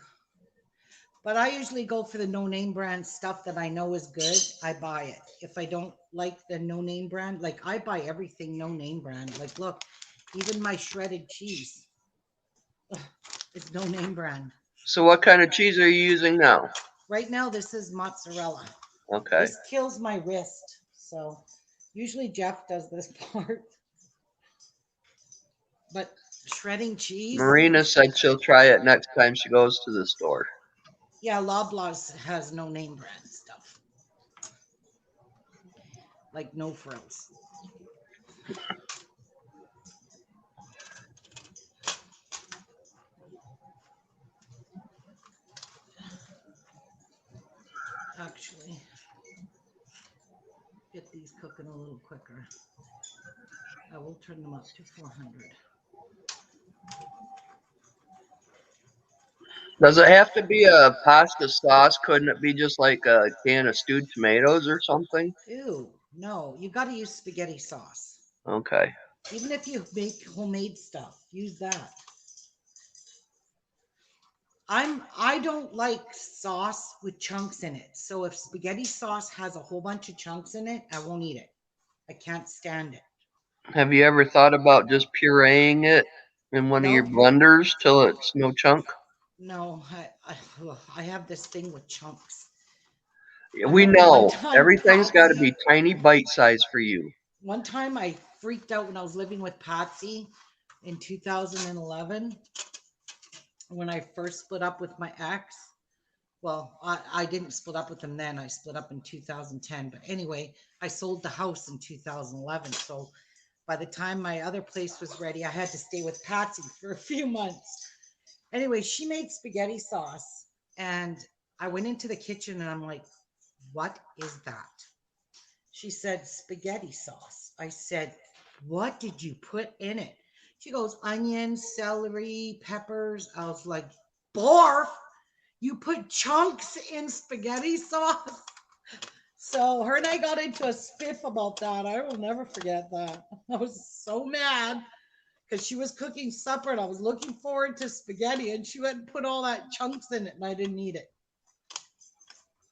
But I usually go for the no name brand stuff that I know is good. I buy it. If I don't like the no name brand, like I buy everything no name brand. Like, look, even my shredded cheese, it's no name brand. So what kind of cheese are you using now? Right now, this is mozzarella. Okay. This kills my wrist. So usually Jeff does this part. But shredding cheese, Marina said she'll try it next time she goes to the store. yeah, Loblaws has no name brand stuff, like no frills. Actually, get these cooking a little quicker. I will turn them up to 400. Does it have to be a pasta sauce? Couldn't it be just like a can of stewed tomatoes or something? Ew, no, you got to use spaghetti sauce. Okay. Even if you make homemade stuff, use that. I don't like sauce with chunks in it. So if spaghetti sauce has a whole bunch of chunks in it, I won't eat it. I can't stand it. Have you ever thought about just pureeing it in one of your Nope. blenders till it's no chunk? No, I have this thing with chunks. I We remember one know time everything's got to Patsy, be tiny bite size for you. one time I freaked out when I was living with Patsy in 2011 when I first split up with my ex. Well, I didn't split up with him then. I split up in 2010. But anyway, I sold the house in 2011. So by the time my other place was ready, I had to stay with Patsy for a few months. Anyway, she made spaghetti sauce. And I went into the kitchen and I'm like, what is that? She said, spaghetti sauce. I said, what did you put in it? She goes, onions, celery, peppers. I was like, barf. You put chunks in spaghetti sauce. So her and I got into a spiff about that. I will never forget that. I was so mad because she was cooking supper and I was looking forward to spaghetti and she went and put all that chunks in it and I didn't eat it.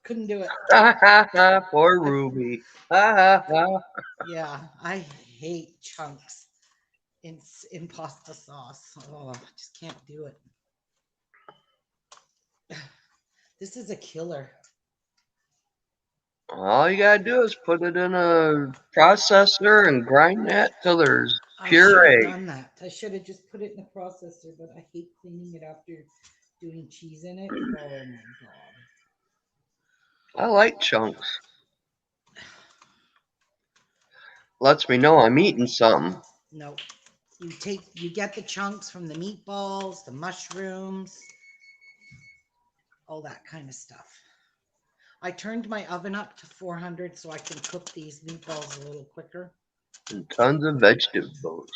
Couldn't do it. Ha ha ha, poor I, Ruby. Ha ha ha. yeah, I hate chunks in in pasta sauce. Oh, I just can't do it. This is a killer. All you gotta do is put it in a processor and grind that till there's I should have puree. done that. I should have just put it in the processor, but I hate cleaning it after doing cheese in it. Oh my god. I like chunks. lets me know I'm eating something. No, you get the chunks from the meatballs, the mushrooms, all that kind of stuff. I turned my oven up to 400 so I can cook these meatballs a little quicker. And tons of vegetables.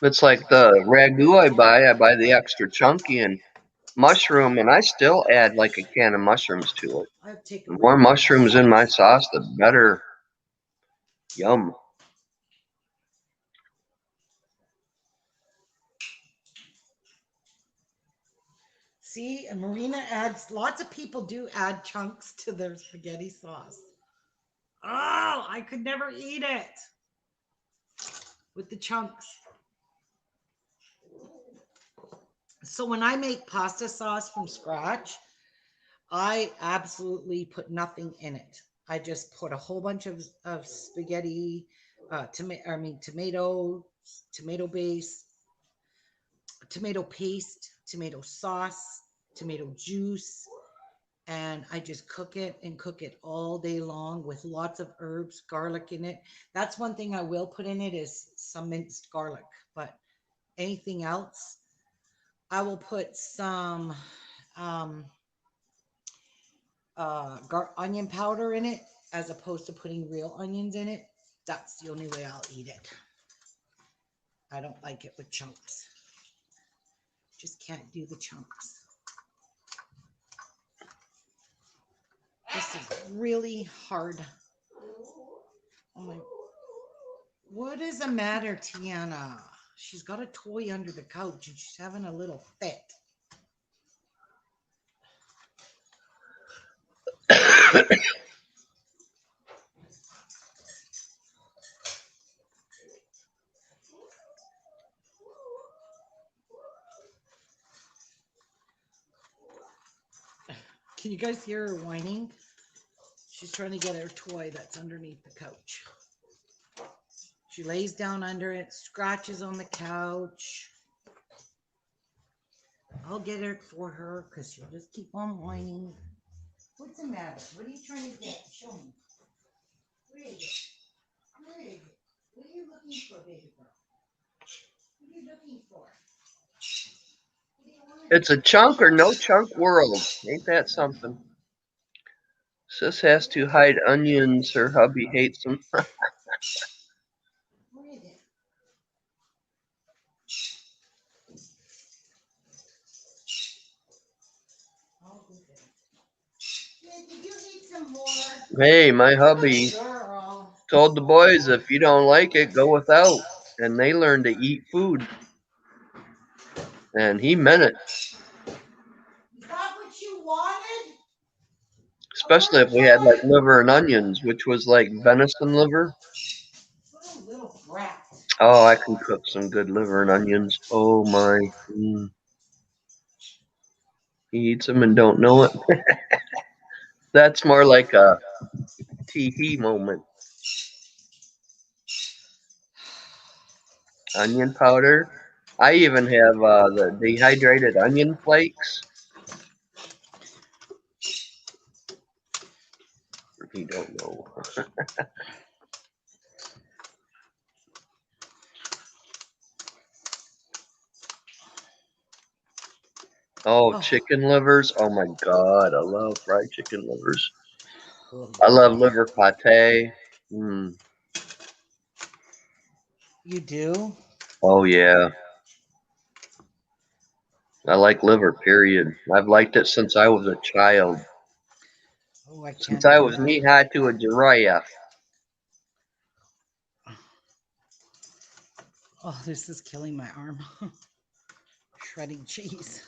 It's like the ragu I buy the extra chunky and mushroom, and I still add like a can of mushrooms to it. I'll take a The more break. mushrooms in my sauce, the better. Yum. See, and Marina adds, lots of people do add chunks to their spaghetti sauce. Oh, I could never eat it with the chunks. So when I make pasta sauce from scratch, I absolutely put nothing in it. I just put a whole bunch of spaghetti, tomato base, tomato paste, tomato sauce, tomato juice, and I just cook it and cook it all day long with lots of herbs, garlic in it. That's one thing I will put in it is some minced garlic, but anything else, I will put some um, onion powder in it as opposed to putting real onions in it. That's the only way I'll eat it. I don't like it with chunks. Just can't do the chunks. This is really hard. Oh my, what is the matter, Tiana? She's got a toy under the couch and she's having a little fit. Can you guys hear her whining? She's trying to get her toy that's underneath the couch. She lays down under it, scratches on the couch. I'll get it for her because she'll just keep on whining. What's the matter? What are you trying to get? Show me. Where is it? Where is it? What are you looking for, baby girl? What are you looking for? What do you want? It's a chunk or no chunk world. Ain't that something? Sis has to hide onions. Her hubby hates them. Where is it? I'll go get it. Did you need some more? Hey, my hubby Girl. told the boys if you don't like it, go without. And they learn to eat food. And he meant it. Is that what you wanted? Especially if we had like liver and onions, which was like venison liver. What a little brat. Oh, I can cook some good liver and onions. Oh my. He eats them and don't know it. That's more like a tee-hee moment. Onion powder. I even have the dehydrated onion flakes. You don't know. Oh, chicken livers. Oh my God. I love fried chicken livers. I love liver pate. Mm. You do? Oh yeah. I like liver, period. I've liked it since I was a child. Oh, I Since can't I do was that. knee high to a giraffe. Oh, this is killing my arm. Shredding cheese.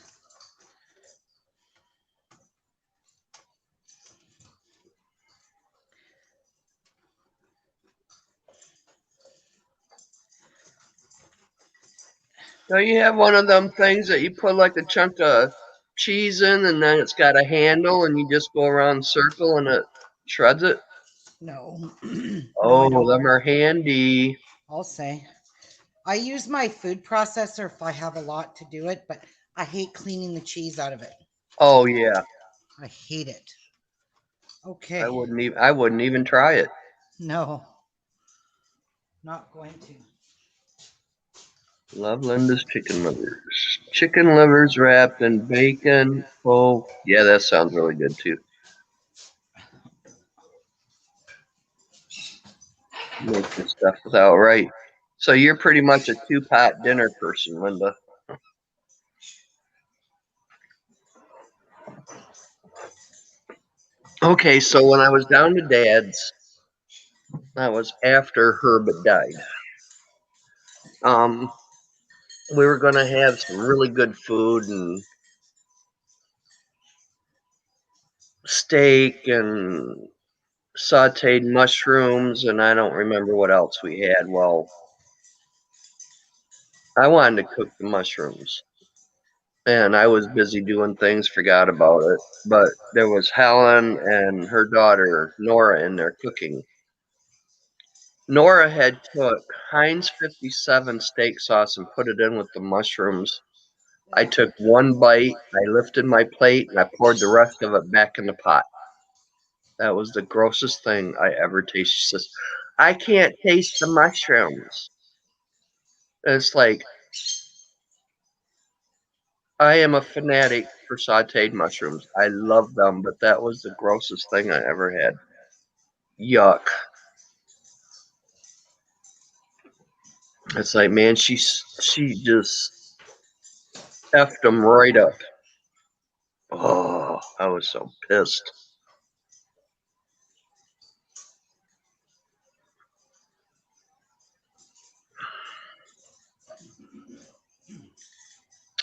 So you have one of them things that you put like a chunk of cheese in and then it's got a handle and you just go around in a circle and it shreds it? No. No, I Oh, don't. them are handy. I'll say. I use my food processor if I have a lot to do it, but I hate cleaning the cheese out of it. Oh yeah. I hate it. I Okay. wouldn't even try it. No. Not going to. Love Linda's chicken livers. Chicken livers wrapped in bacon. Oh, yeah, that sounds really good too. Make this stuff without right. So you're pretty much a two-pot dinner person, Linda. Okay, so when I was down to Dad's, that was after Herb had died. Um, we were gonna have some really good food and steak and sauteed mushrooms, and I don't remember what else we had. Well, I wanted to cook the mushrooms, and I was busy doing things, forgot about it. But there was Helen and her daughter Nora in there cooking. Nora had took Heinz 57 steak sauce and put it in with the mushrooms. I took one bite, I lifted my plate, and I poured the rest of it back in the pot. That was the grossest thing I ever tasted. She says, I can't taste the mushrooms. It's like, I am a fanatic for sauteed mushrooms. I love them, but that was the grossest thing I ever had. Yuck. It's like, man, she just effed them right up. Oh, I was so pissed.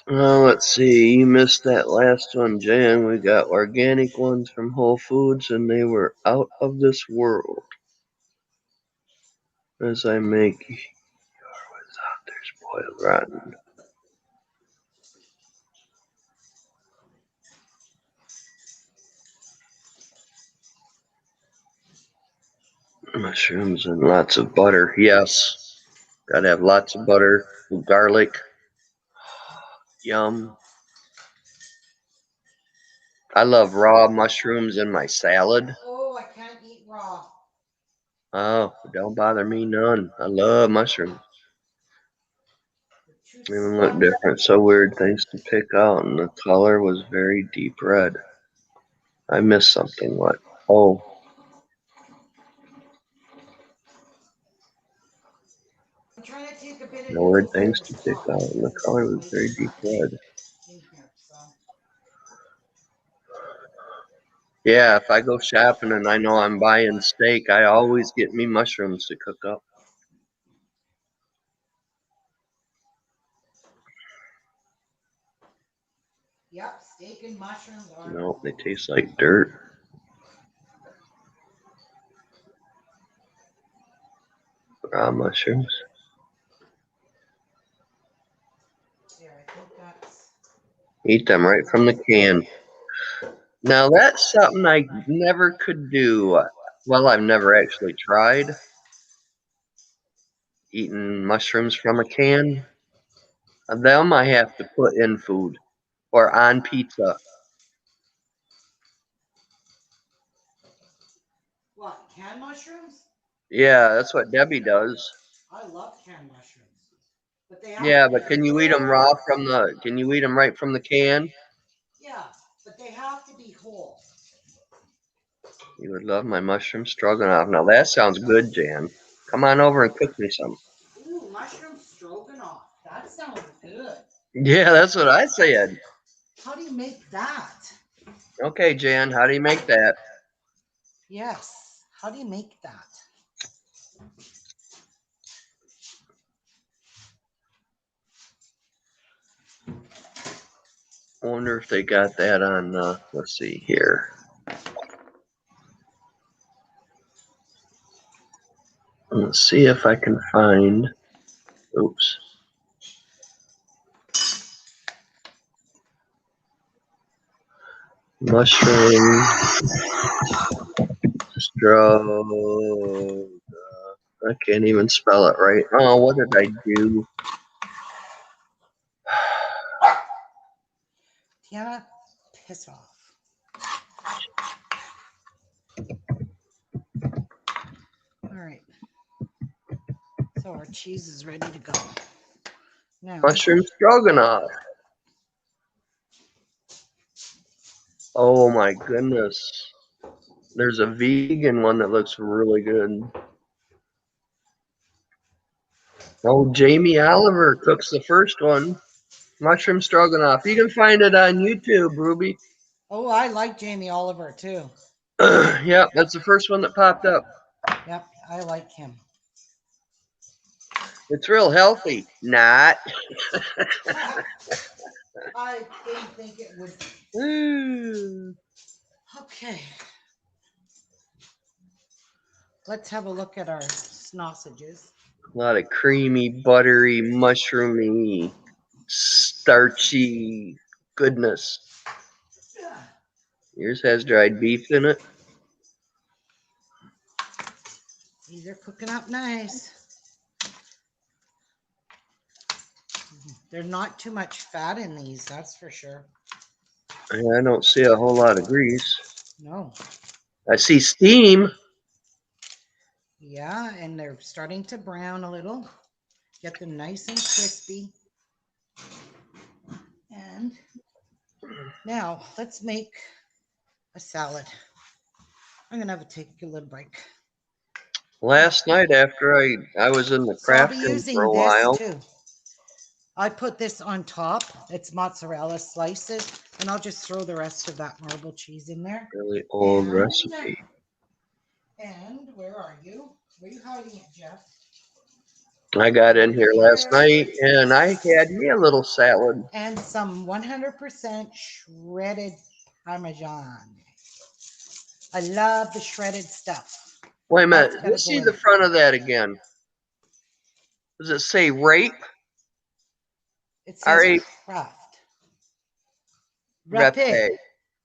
Let's see. You missed that last one, Jan. We got organic ones from Whole Foods, and they were out of this world. As I make without their spoiled rotten. Mushrooms and lots of butter. Yes. Gotta have lots of butter, garlic. Yum. I love raw mushrooms in my salad. Oh, I can't eat raw. Oh, don't bother me none. I love mushrooms. They even look different. So weird things to pick out, and the color was very deep red. I missed something. What? Oh, I'm trying to take a bit of no weird noodles out things of the to pick stock. out, and the color was very deep red. In here, so. Yeah, if I go shopping and I know I'm buying steak, I always get me mushrooms to cook up. Yep, steak and mushrooms are. No, they taste like dirt. Raw mushrooms. There, I think that's. Eat them right from the can. Now that's something I never could do. Well, I've never actually tried eating mushrooms from a can. Them I have to put in food or on pizza. What, canned mushrooms? Yeah, that's what Debbie does. I love canned mushrooms. But they have Yeah, to be but can you eat whole. them raw from the? Can you eat them right from the can? Yeah, but they have to be whole. You would love my mushroom stroganoff. Now that sounds good, Jan. Come on over and cook me some. Ooh, mushroom stroganoff. That sounds good. Yeah, that's what I said. How do you make that? Okay, Jan, how do you make that? Yes. How do you make that? I wonder if they got that on, let's see here. Let's see if I can find, oops. Mushroom stro. I can't even spell it right. Oh, what did I do? Tiana, piss off. All right. So So our cheese is ready to go. Now, Mushroom stroganoff. Oh my goodness. There's a vegan one that looks really good. Oh, Jamie Oliver cooks the first one. Mushroom stroganoff. You can find it on YouTube, Ruby. oh, I like Jamie Oliver too. Yeah, that's the first one that popped up. Yep, I like him. It's real healthy. Not. I didn't think it would. Ooh. Okay. Let's have a look at our sausages. A lot of creamy, buttery, mushroomy, starchy goodness. Yours has dried beef in it. These are cooking up nice. There's not too much fat in these, that's for sure. I don't see a whole lot of grease. No. I see steam. Yeah, and they're starting to brown a little. Get them nice and crispy. And now let's make a salad. I'm gonna have to take a little break. Last night after I was in the So I'll craft be room for using a this while. too. I put this on top. It's mozzarella slices, and I'll just throw the rest of that marble cheese in there. Really old And- recipe. And where are you? Where are you hiding it, Jeff? I got in here last night and I had me a little salad. And some 100% shredded Parmesan. I love the shredded stuff. Wait a minute. That's gotta Let's go see in. the front of that again. Does it say rape? It says R-A- craft. Repe.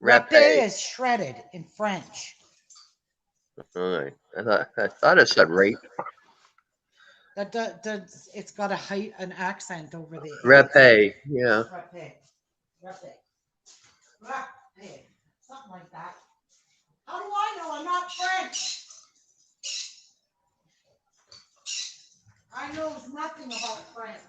Repe is shredded in French. All right. I thought it said rape. That does, it's got a height, an accent over the Repe. Yeah. Repe. Repe. Repe. Something like that. How do I know? I'm not French. I know nothing about French.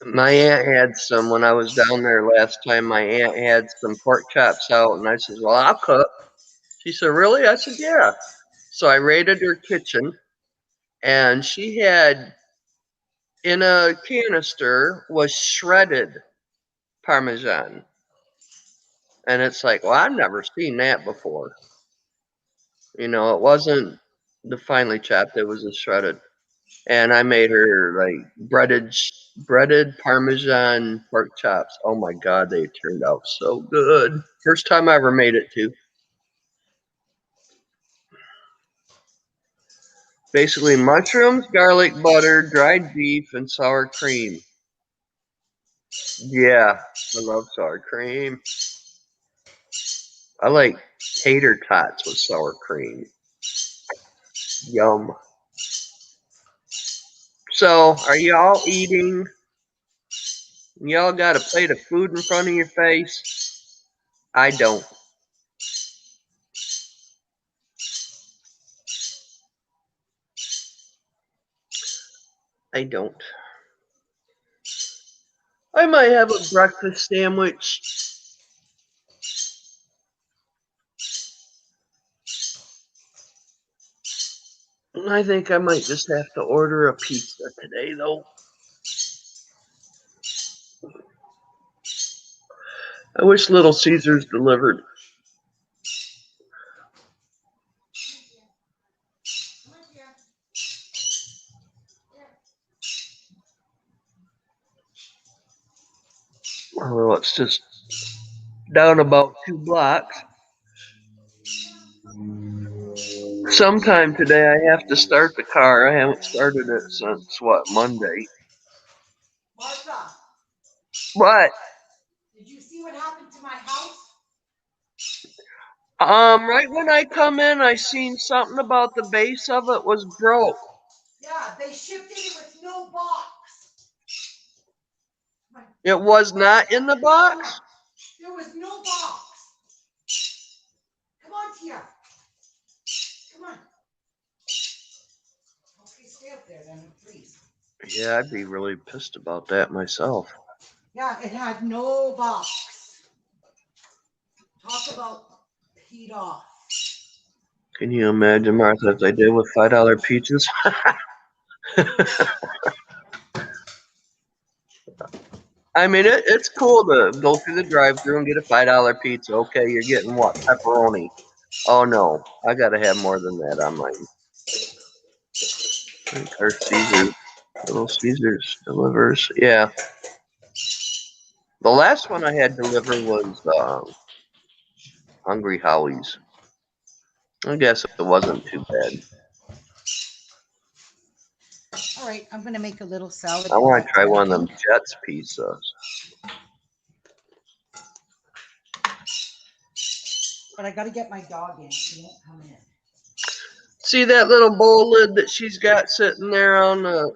My aunt had some when I was down there last time. My aunt had some pork chops out, and I said, "Well, I'll cook." She said, "Really?" I said, "Yeah." So I raided her kitchen, and she had in a canister was shredded Parmesan, and it's like, well, I've never seen that before. You know, it wasn't the finely chopped; it was the shredded. And I made her like breaded Parmesan pork chops. Oh my God, they turned out so good. First time I ever made it too. Basically mushrooms, garlic butter, dried beef, and sour cream. Yeah, I love sour cream. I like tater tots with sour cream. Yum. So, are y'all eating? Y'all got a plate of food in front of your face? I don't. I don't. I might have a breakfast sandwich. I think I might just have to order a pizza today, though. I wish Little Caesars delivered. Well, it's just down about 2 blocks. Sometime today I have to start the car. I haven't started it since, what, Monday? Martha, What? did you see what happened to my house? Right when I come in, I seen something about the base of it was broke. Yeah, they shipped it with no box. It was not in the box? There was no box. Come on, Tia. Come on. Okay, stay there, then it freeze. Yeah, I'd be really pissed about that myself. Yeah, it had no box. Talk about peed off. Can you imagine, Martha, if they did with $5 pizzas? I mean, it's cool to go through the drive-thru and get a $5 pizza. Okay, you're getting what? Pepperoni. Oh no, I gotta have more than that on mine. Or Caesars. Little Caesars delivers. Yeah. The last one I had delivered was Hungry Howie's. I guess it wasn't too bad. All right, I'm gonna make a little salad. I want to try one of them Everything. Jets pizzas. But I gotta get my dog in. She won't come in. See that little bowl lid that she's got sitting there on the.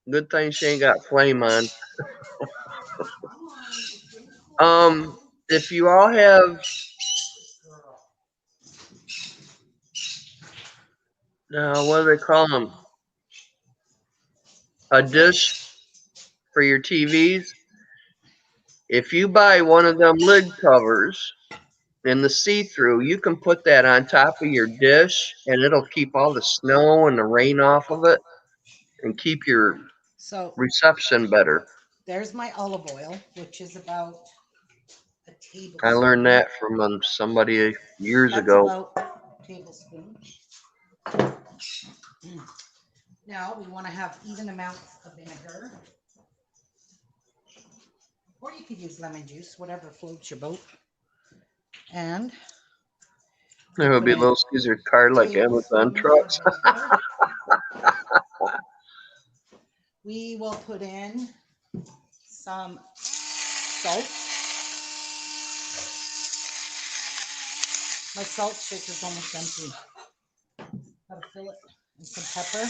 Good thing she ain't got flame on. If you all have, what do they call them? A dish for your TVs. If you buy one of them lid covers in the see-through, you can put that on top of your dish, and it'll keep all the snow and the rain off of it, and keep your reception better. There's my olive oil, which is about a tablespoon. I learned that from somebody years ago. About a tablespoon. Now we want to have even amounts of vinegar. Or you could use lemon juice, whatever floats your boat. And there would be a little Caesar card like Amazon trucks. We will put in some salt. My salt shaker's almost empty. Gotta fill it. And some pepper.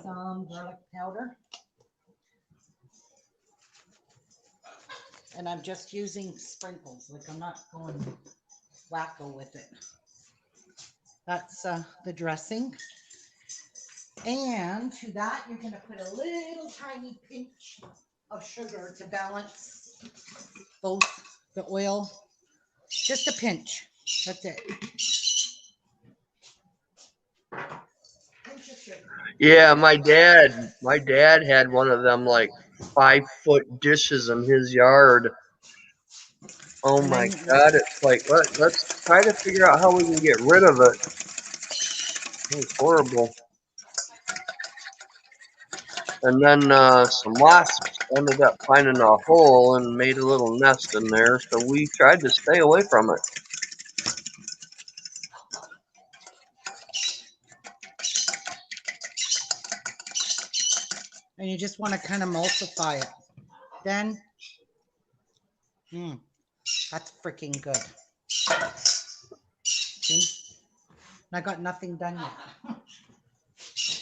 Some garlic powder. And I'm just using sprinkles, like I'm not going wacko with it. That's the dressing. And to that, you're going to put a little tiny pinch of sugar to balance both the oil. Just a pinch. That's it. Pinch of sugar. Yeah, my dad had one of them like 5-foot dishes in his yard. Oh my God, it's like, let's try to figure out how we can get rid of it. It was horrible. And then some wasps ended up finding a hole and made a little nest in there, so we tried to stay away from it. And you just want to kind of emulsify it. Then, that's freaking good. See? I got nothing done yet.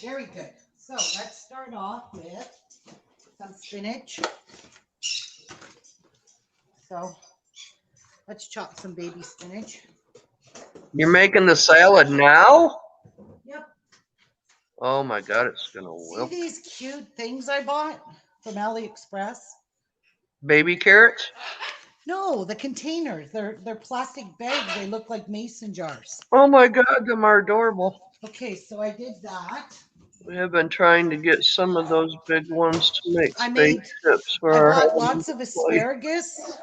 Very good. So let's start off with some spinach. So let's chop some baby spinach. You're making the salad now? Yep. Oh my God, it's gonna wilt. See these cute things I bought from AliExpress? Baby carrots? No, the containers. They're plastic bags. They look like mason jars. Oh my God, them are adorable. Okay, so I did that. We have been trying to get some of those big ones to make spaceships for I our bought lots of asparagus.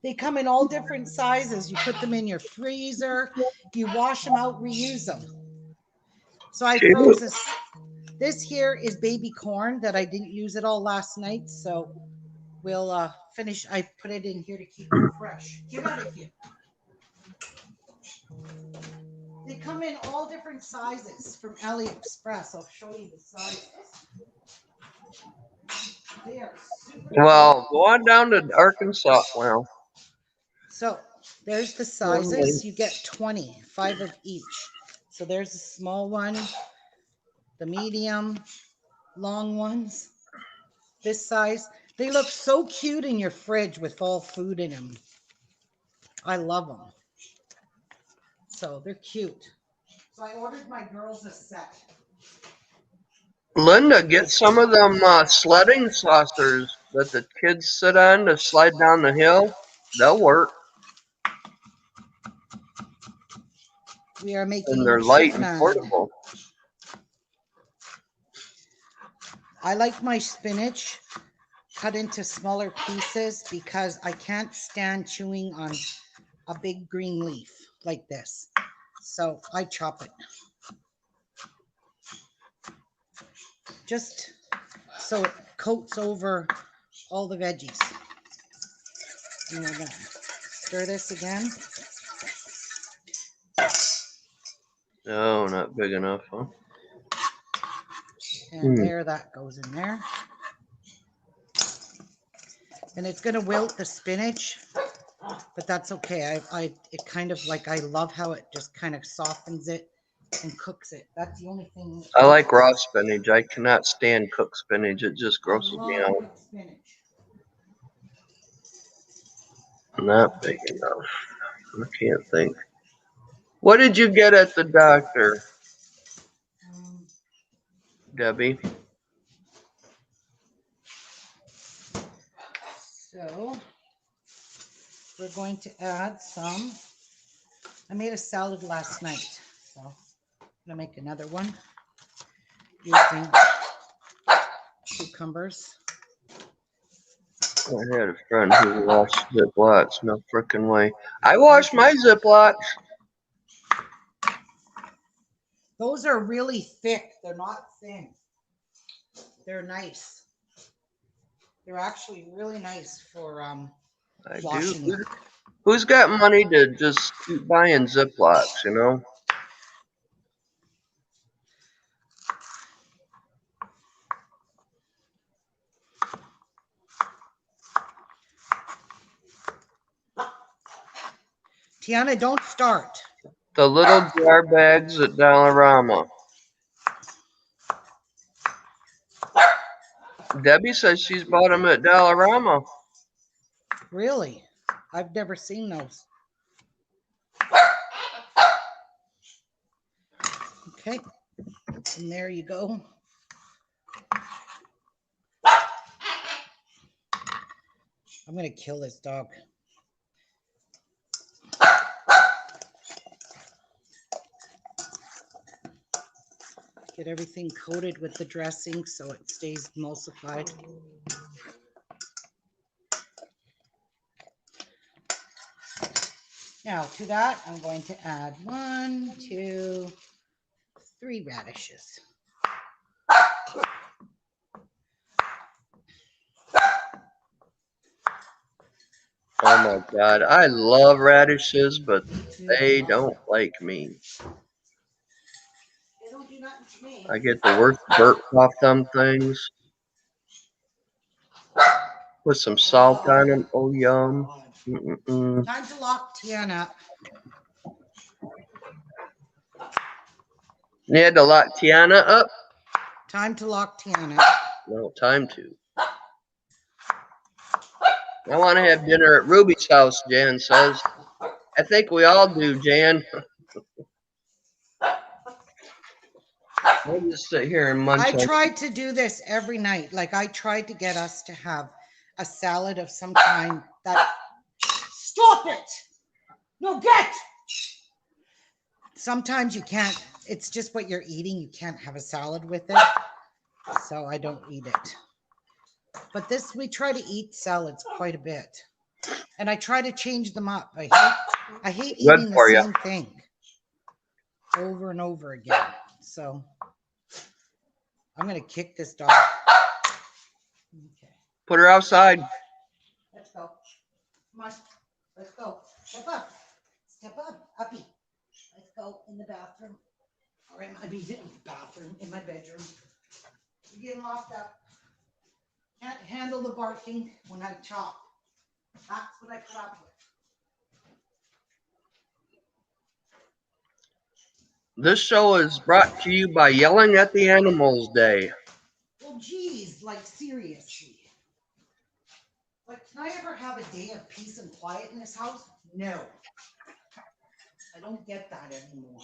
They come in all different sizes. You put them in your freezer. You wash them out, reuse them. So I froze this. This here is baby corn that I didn't use it all last night. So we'll finish. I put it in here to keep it fresh. Get out of here. They come in all different sizes from AliExpress. I'll show you the sizes. They are super. Well, go on down to Arkansas. Well, so there's the sizes. You get 20, 5 of each. So there's a small one, the medium, long ones, this size. They look so cute in your fridge with all food in them. I love them. So they're cute. So I ordered my girls a set. Linda, get some of them sledding saucers that the kids sit on to slide down the hill. They'll work. We are And making they're light and chiffon. portable. I like my spinach cut into smaller pieces because I can't stand chewing on a big green leaf like this. So I chop it. Just so it coats over all the veggies. And we're gonna stir this again. No, not big enough, huh? And there, that goes in there. And it's gonna wilt the spinach, but that's okay. It kind of like, I love how it just kind of softens it and cooks it. That's the only thing. I like raw spinach. I cannot stand cooked spinach. It just I grosses me love out. cooked spinach. Not big enough. I can't think. What did you get at the doctor, Debbie? So we're going to add some. I made a salad last night, so I'm gonna make another one using cucumbers. I had a friend who washed Ziplocs. No frickin' way. I wash my Ziplocs. Those are really thick. They're not thin. They're nice. They're actually really nice for I washing do. it. Who's got money to just keep buying Ziplocs, you know? Tiana, don't start. The little jar bags at Dollarama. Debbie says she's bought them at Dollarama. Really? I've never seen those. Okay. And there you go. I'm going to kill this dog. Get everything coated with the dressing so it stays emulsified. Now to that, I'm going to add 1, 2, 3 radishes. Oh my God, I love radishes, but they don't like me. They don't do nothing to me. I get the worst burp off them things. Put some salt on them. Oh, yum. Mm-mm-mm. Time to lock Tiana up. You had to lock Tiana up? Time to lock Tiana up. No, time to. I want to have dinner at Ruby's house, Jan says. I think we all do, Jan. I'll just sit here and munch I on. tried to do this every night. Like I tried to get us to have a salad of some kind that. Stop it! No, get! Sometimes you can't. It's just what you're eating. You can't have a salad with it. So I don't eat it. But this, we try to eat salads quite a bit. And I try to change them up. I hate eating the same thing over and over again. So I'm going to kick this dog. Okay. Put her outside. Let's go. Come on. Let's go. Step up. Step up. Uppy. Let's go in the bathroom. Or in my bathroom, in my bedroom. You're getting locked up. Can't handle the barking when I chop. That's what I put up with. This show is brought to you by Yelling at the Animals Day. Well, geez, like seriously. Like, can I ever have a day of peace and quiet in this house? No, I don't get that anymore.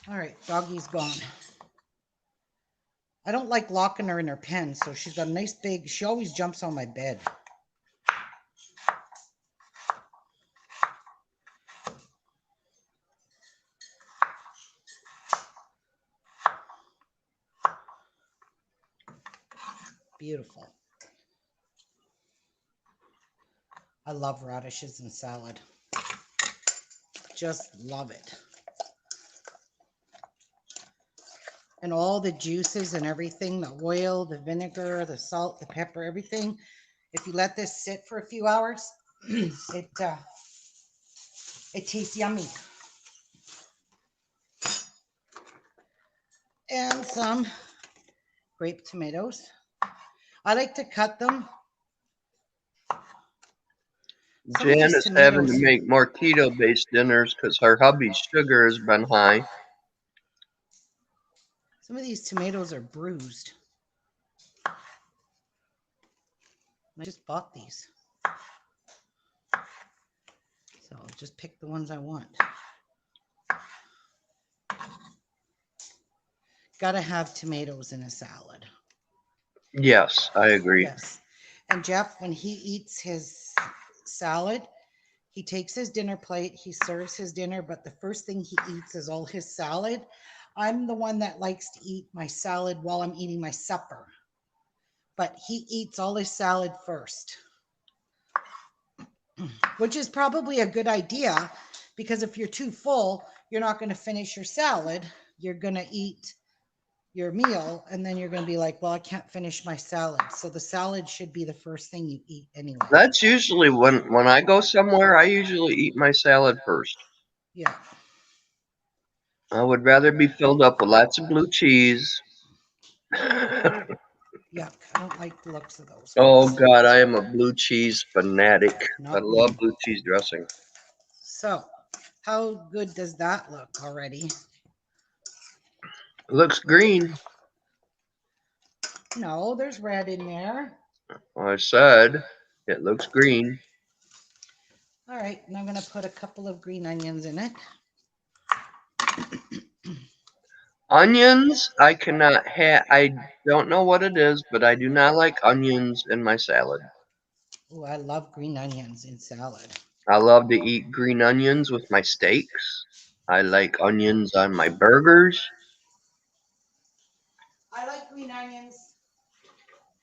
All right, doggy's gone. I don't like locking her in her pen, so she's got a nice big, she always jumps on my bed. Beautiful. I love radishes in salad. Just love it. And all the juices and everything, the oil, the vinegar, the salt, the pepper, everything. If you let this sit for a few hours, it tastes yummy. And some grape tomatoes. I like to cut them. Jan is having to make more keto-based dinners because her hubby's sugar has been high. Some of these tomatoes are bruised. I just bought these. So I'll just pick the ones I want. Gotta have tomatoes in a salad. Yes, I agree. Yes. And Jeff, when he eats his salad, he takes his dinner plate, he serves his dinner, but the first thing he eats is all his salad. I'm the one that likes to eat my salad while I'm eating my supper, but he eats all his salad first, which is probably a good idea because if you're too full, you're not going to finish your salad. You're going to eat your meal and then you're going to be like, well, I can't finish my salad. So the salad should be the first thing you eat anyway. That's usually when I go somewhere, I usually eat my salad first. Yeah. I would rather be filled up with lots of blue cheese. Yuck. I don't like the looks of those. Oh God, I am a blue cheese fanatic. I Not love me. blue cheese dressing. So, how good does that look already? It looks green. No, there's red in there. I said it looks green. All right, and I'm going to put a couple of green onions in it. Onions, I cannot have. I don't know what it is, but I do not like onions in my salad. Oh, I love green onions in salad. I love to eat green onions with my steaks. I like onions on my burgers. I like green onions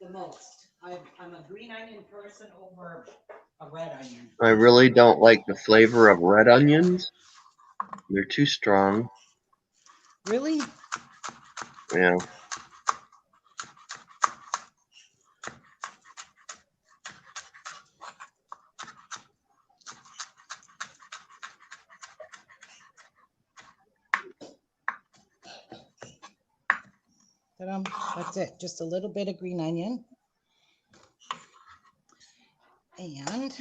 the most. I'm a green onion person over a red onion. I really don't like the flavor of red onions. They're too strong. Really? Yeah. That's it. Just a little bit of green onion. And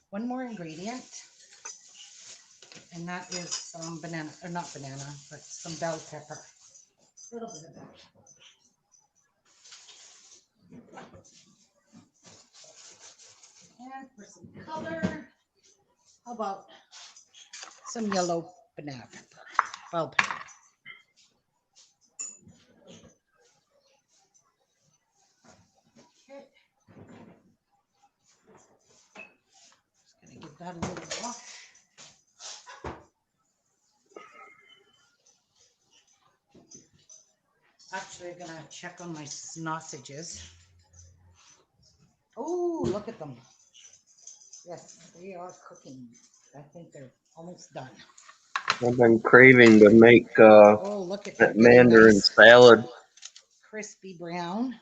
one more ingredient. And that is some banana, or not banana, but some bell pepper. A little bit of that. And for some color, how about some yellow banana pepper, bell pepper. Okay. Just gonna give that a little wash. Actually, I'm gonna check on my sausages. Oh, look at them. Yes, they are cooking. I think they're almost done. I've been craving to make Oh, look at that getting mandarin nice, salad. crispy brown.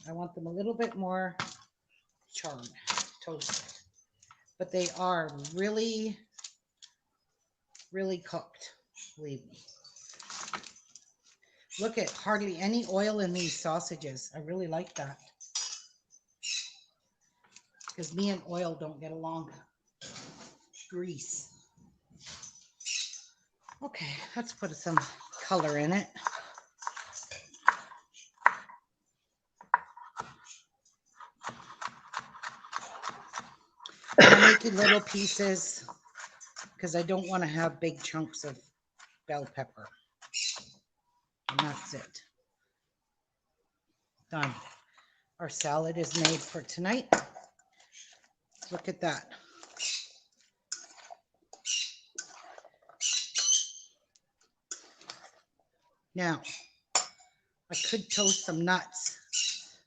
I want them a little bit more charred, toasted. But they are really, really cooked, believe me. Look at hardly any oil in these sausages. I really like that. Because me and oil don't get along. Grease. Okay, let's put some color in it. taking little pieces because I don't want to have big chunks of bell pepper. And that's it. Done. Our salad is made for tonight. Look at that. Now, I could toast some nuts.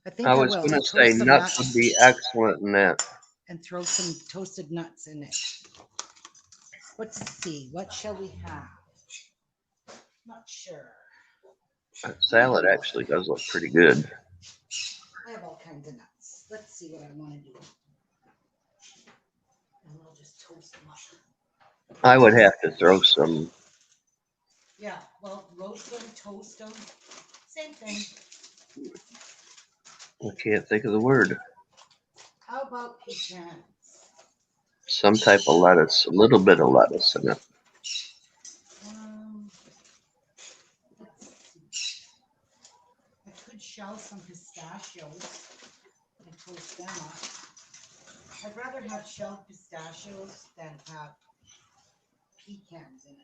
I think I I was will. going to say Toast some nuts would be excellent in that. and throw some toasted nuts in it. Let's see. What shall we have? Not sure. That salad actually does look pretty good. I have all kinds of nuts. Let's see what I want to do. And we'll just toast them up. I would have to throw some. Yeah, well, roast them, toast them, same thing. I can't think of the word. How about pecans? Some type of lettuce, a little bit of lettuce in it. Let's see. I could shell some pistachios and toast them up. I'd rather have shelled pistachios than have pecans in it.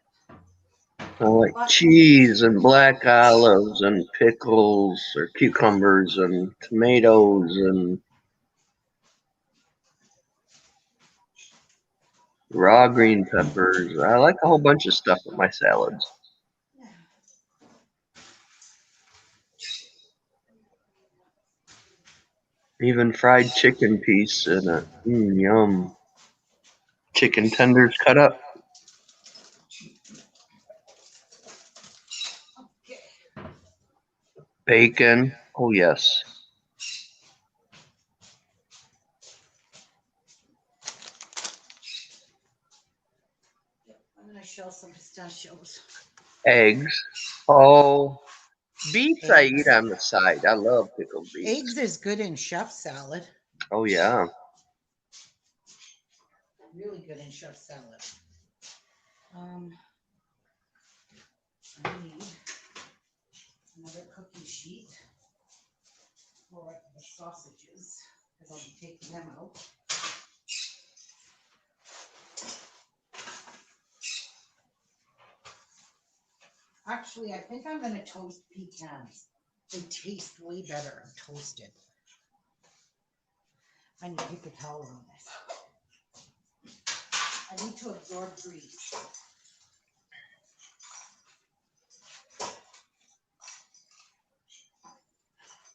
I like cheese and black olives and pickles or cucumbers and tomatoes and raw green peppers. I like a whole bunch of stuff with my salads. Even fried chicken piece in it. Yum. Chicken tenders cut up. Okay. Bacon. Oh, yes. I'm going to shell some pistachios. Eggs. Oh, beets I eat Eggs. on the side. I love pickled beets. Eggs is good in chef salad. Oh, yeah. Really good in chef salad. I need another cookie sheet for the sausages because I'll be taking them out. Actually, I think I'm going to toast pecans. They taste way better toasted. I need paper towel on this. I need to absorb grease.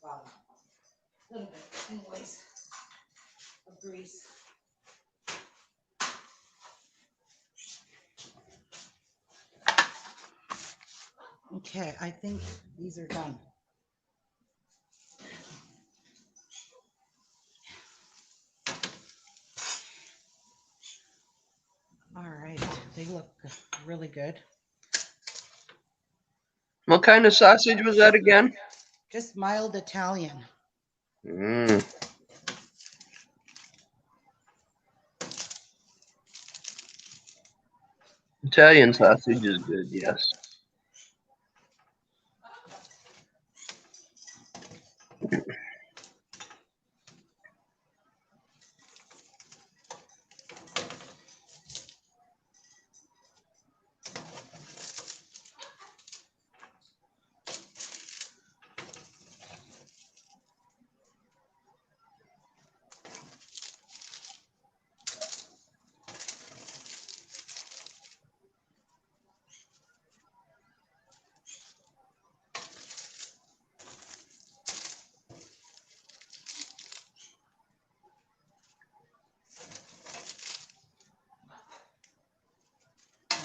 Wow. A little bit, anyways, of grease. Okay, I think these are done. All right, they look really good. What kind of sausage was that again? Just mild Italian. Mm. Italian sausage is good, yes.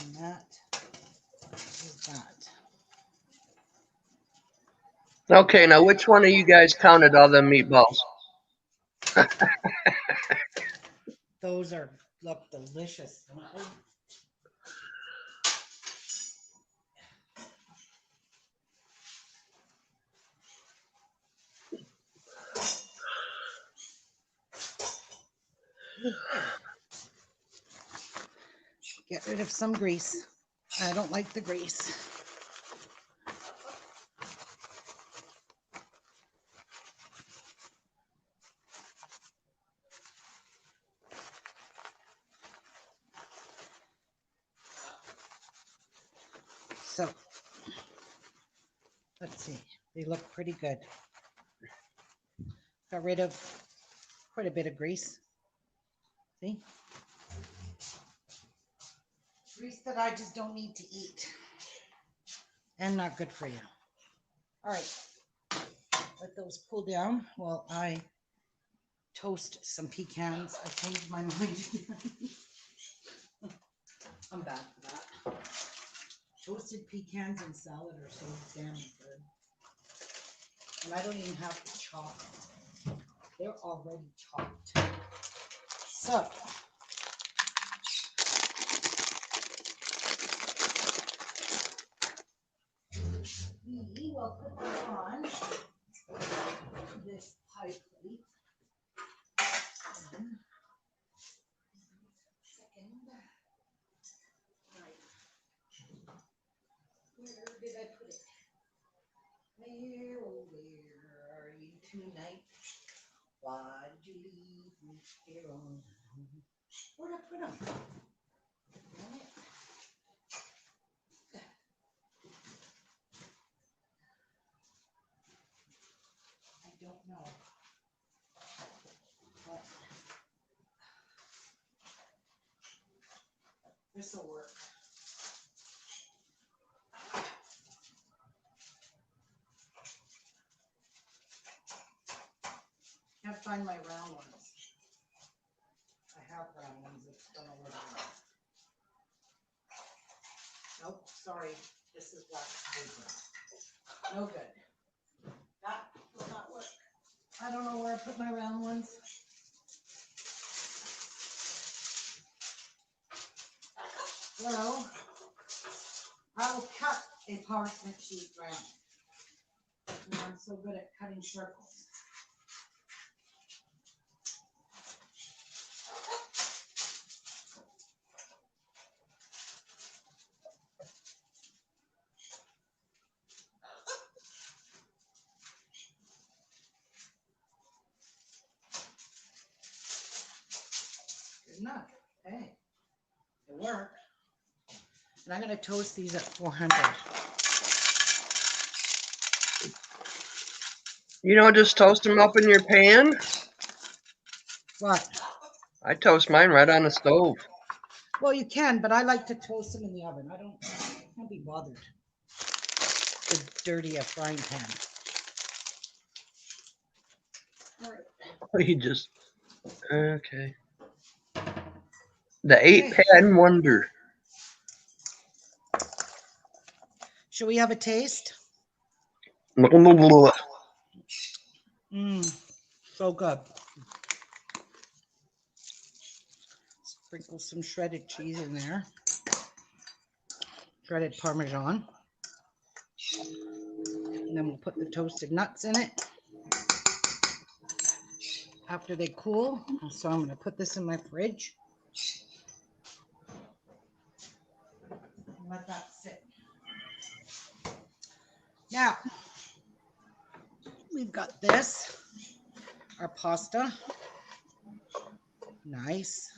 And that is that. Okay, now which one of you guys counted all them meatballs? Those look delicious. Don't they? Get rid of some grease. I don't like the grease. So let's see. They look pretty good. Got rid of quite a bit of grease. See? Grease that I just don't need to eat. And not good for you. All right. Let those cool down while I toast some pecans. I changed my mind. I'm bad for that. Toasted pecans and salad are so damn good. And I don't even have to chop. They're already chopped. So, we will put them on this pie plate. And second, right. Where did I put it? Where, oh, where are you tonight? Why did you leave me here on? Where'd I put them? I don't know. But this will work. Can't find my round ones. I have round ones. It's gonna work. Nope, sorry. This is wax paper. No good. That will not work. I don't know where I put my round ones. So, I will cut a parchment sheet round. And I'm so good at cutting circles. Good enough. Hey, it worked. And I'm going to toast these at 400. You don't just toast them up in your pan? What? I toast mine right on the stove. Well, you can, but I like to toast them in the oven. I can't be bothered with dirty a frying pan. All right. You just, okay. The 8-pan wonder. Should we have a taste? So good. Sprinkle some shredded cheese in there. Shredded Parmesan. And then we'll put the toasted nuts in it after they cool. So I'm going to put this in my fridge. And let that sit. Now, we've got this, our pasta. Nice.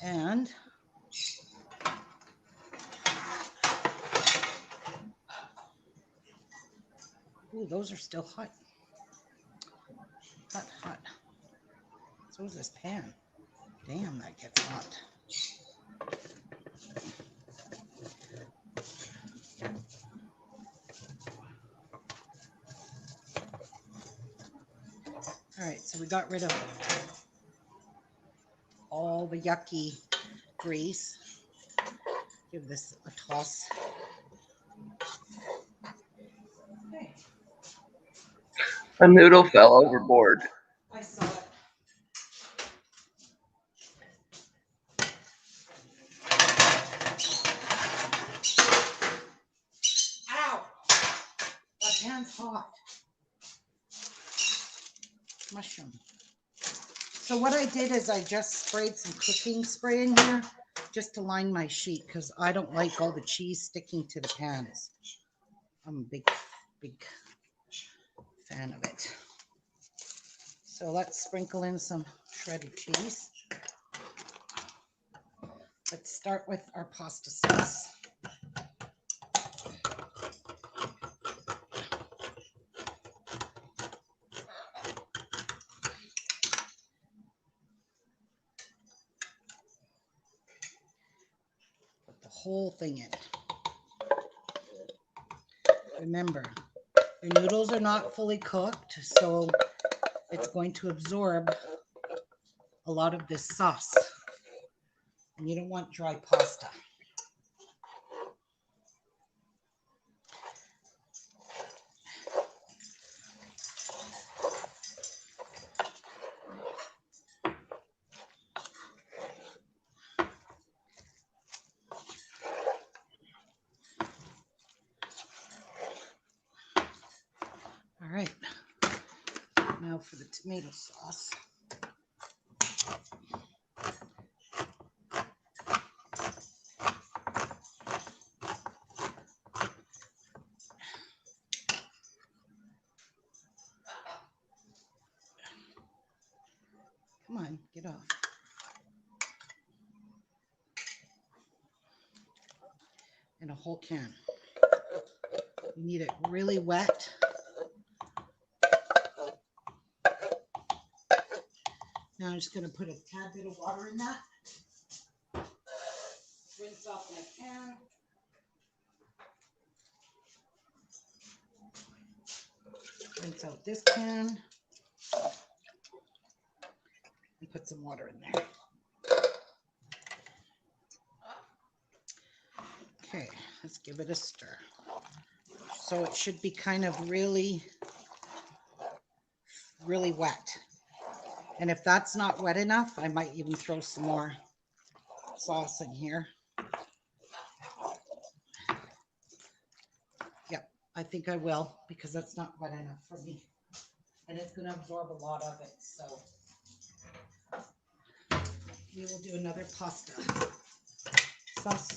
And ooh, those are still hot. Hot, hot. So is this pan. Damn, that gets hot. All right, so we got rid of all the yucky grease. Give this a toss. Okay. A noodle fell overboard. I saw it. Ow! That pan's hot. Mushroom. So what I did is I just sprayed some cooking spray in here just to line my sheet because I don't like all the cheese sticking to the pans. I'm a big fan of it. So let's sprinkle in some shredded cheese. Let's start with our pasta sauce. whole thing in. Remember, your noodles are not fully cooked, so it's going to absorb a lot of this sauce. And you don't want dry pasta. All right, now for the tomato sauce. Come on, get off. And a whole can. You need it really wet. Now I'm just going to put a tad bit of water in that. Rinse off my pan. Rinse out this pan. And put some water in there. Okay, let's give it a stir. So it should be kind of really wet. And if that's not wet enough, I might even throw some more sauce in here. Yep, I think I will, because that's not wet enough for me. And it's going to absorb a lot of it. So we will do another pasta sauce.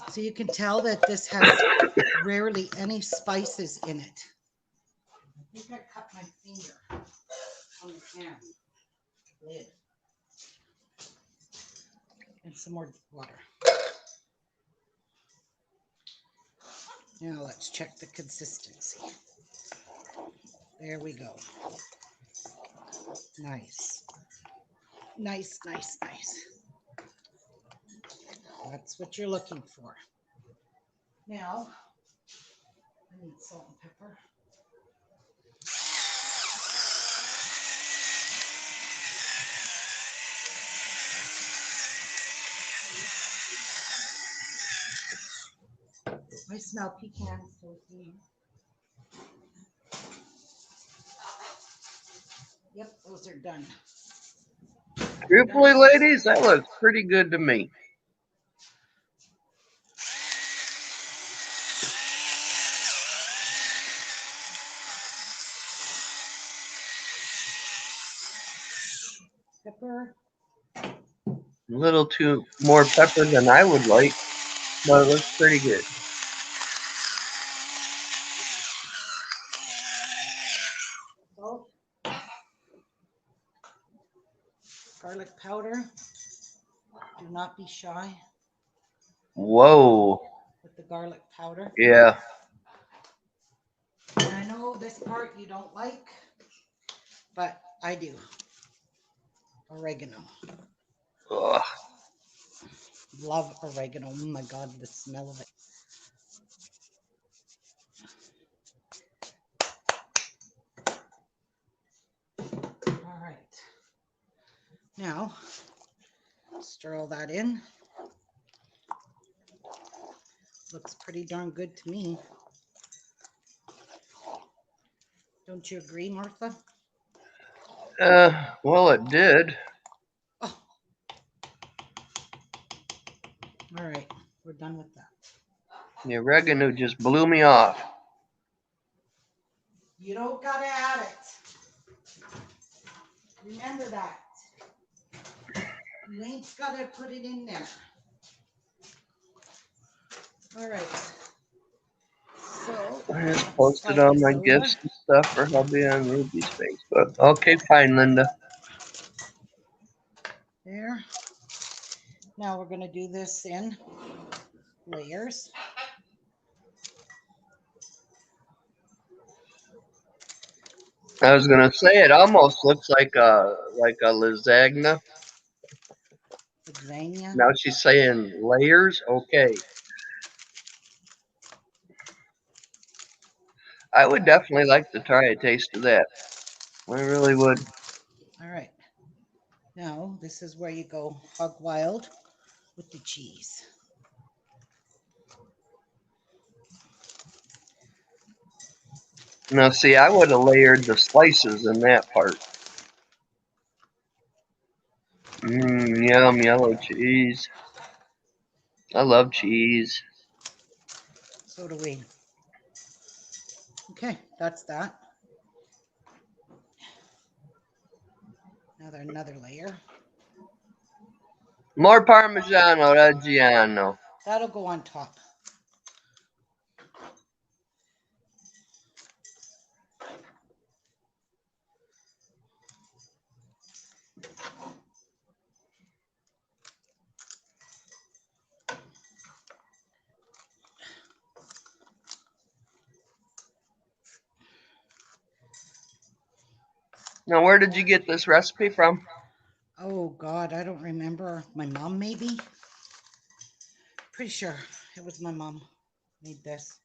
So you can tell that this has rarely any spices in it. I think I cut my finger on the can lid. And some more water. Now let's check the consistency. There we go. Nice. Nice, nice, nice. That's what you're looking for. Now, I need salt and pepper. I smell pecans toasting. Yep, those are done. Truthfully, ladies, that looks pretty good to me. Pepper. A little too more pepper than I would like, but it looks pretty good. Salt. Garlic powder. Do not be shy Whoa. with the garlic powder. Yeah. And I know this part you don't like, but I do. Oregano. Ugh. Love oregano. Oh my God, the smell of it. All right. Now, stir all that in. Looks pretty darn good to me. Don't you agree, Martha? Well, it did. Oh. All right, we're done with that. The oregano just blew me off. You don't gotta add it. Remember that. You ain't gotta put it in there. All right. So I just posted slide all this my over. gifts and stuff for hubby on Ruby's Facebook. Okay, fine, Linda. There. Now we're going to do this in layers. I was gonna say it almost looks like a lasagna. Lasagna. Now she's saying layers. Okay, I would definitely like to try a taste of that. I really would. All right. Now this is where you go hog wild with the cheese. Now, see, I would have layered the slices in that part. Yum, yellow cheese. I love cheese. So do we. Okay, that's that. Now there's another layer. More Parmigiano Reggiano. That'll go on top. Now, where did you get this recipe from? Oh God, I don't remember. My mom maybe? Pretty sure it was my mom made this.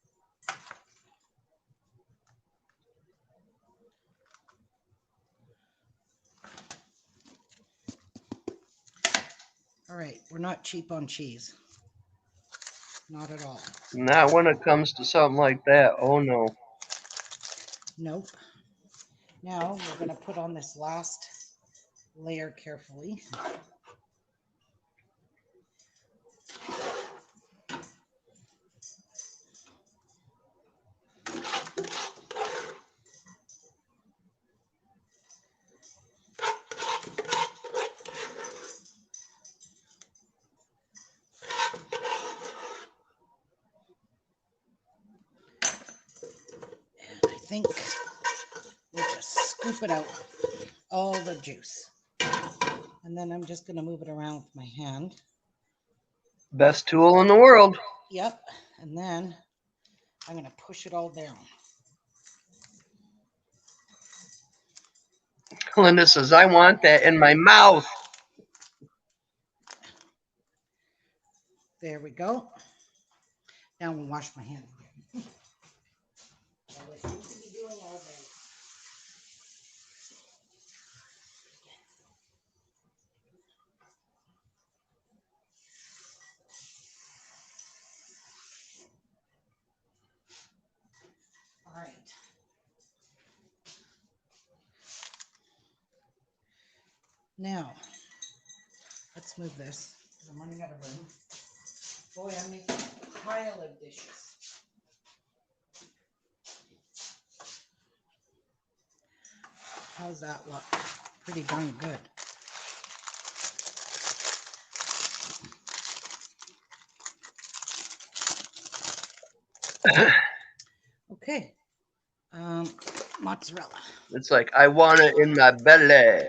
All right, we're not cheap on cheese. Not at all. Not when it comes to something like that. Oh no. Nope. Now we're going to put on this last layer carefully. And I think we'll just scoop it out, all the juice. And then I'm just going to move it around with my hand. Best tool in the world. Yep. And then I'm going to push it all down. Linda says, I want that in my mouth. There we go. Now we'll wash my hands again. All right. Now, let's move this. I'm running out of room. Boy, I'm making a pile of dishes. How's that look? Pretty darn good. Okay. Mozzarella. It's like, I want it in my belly.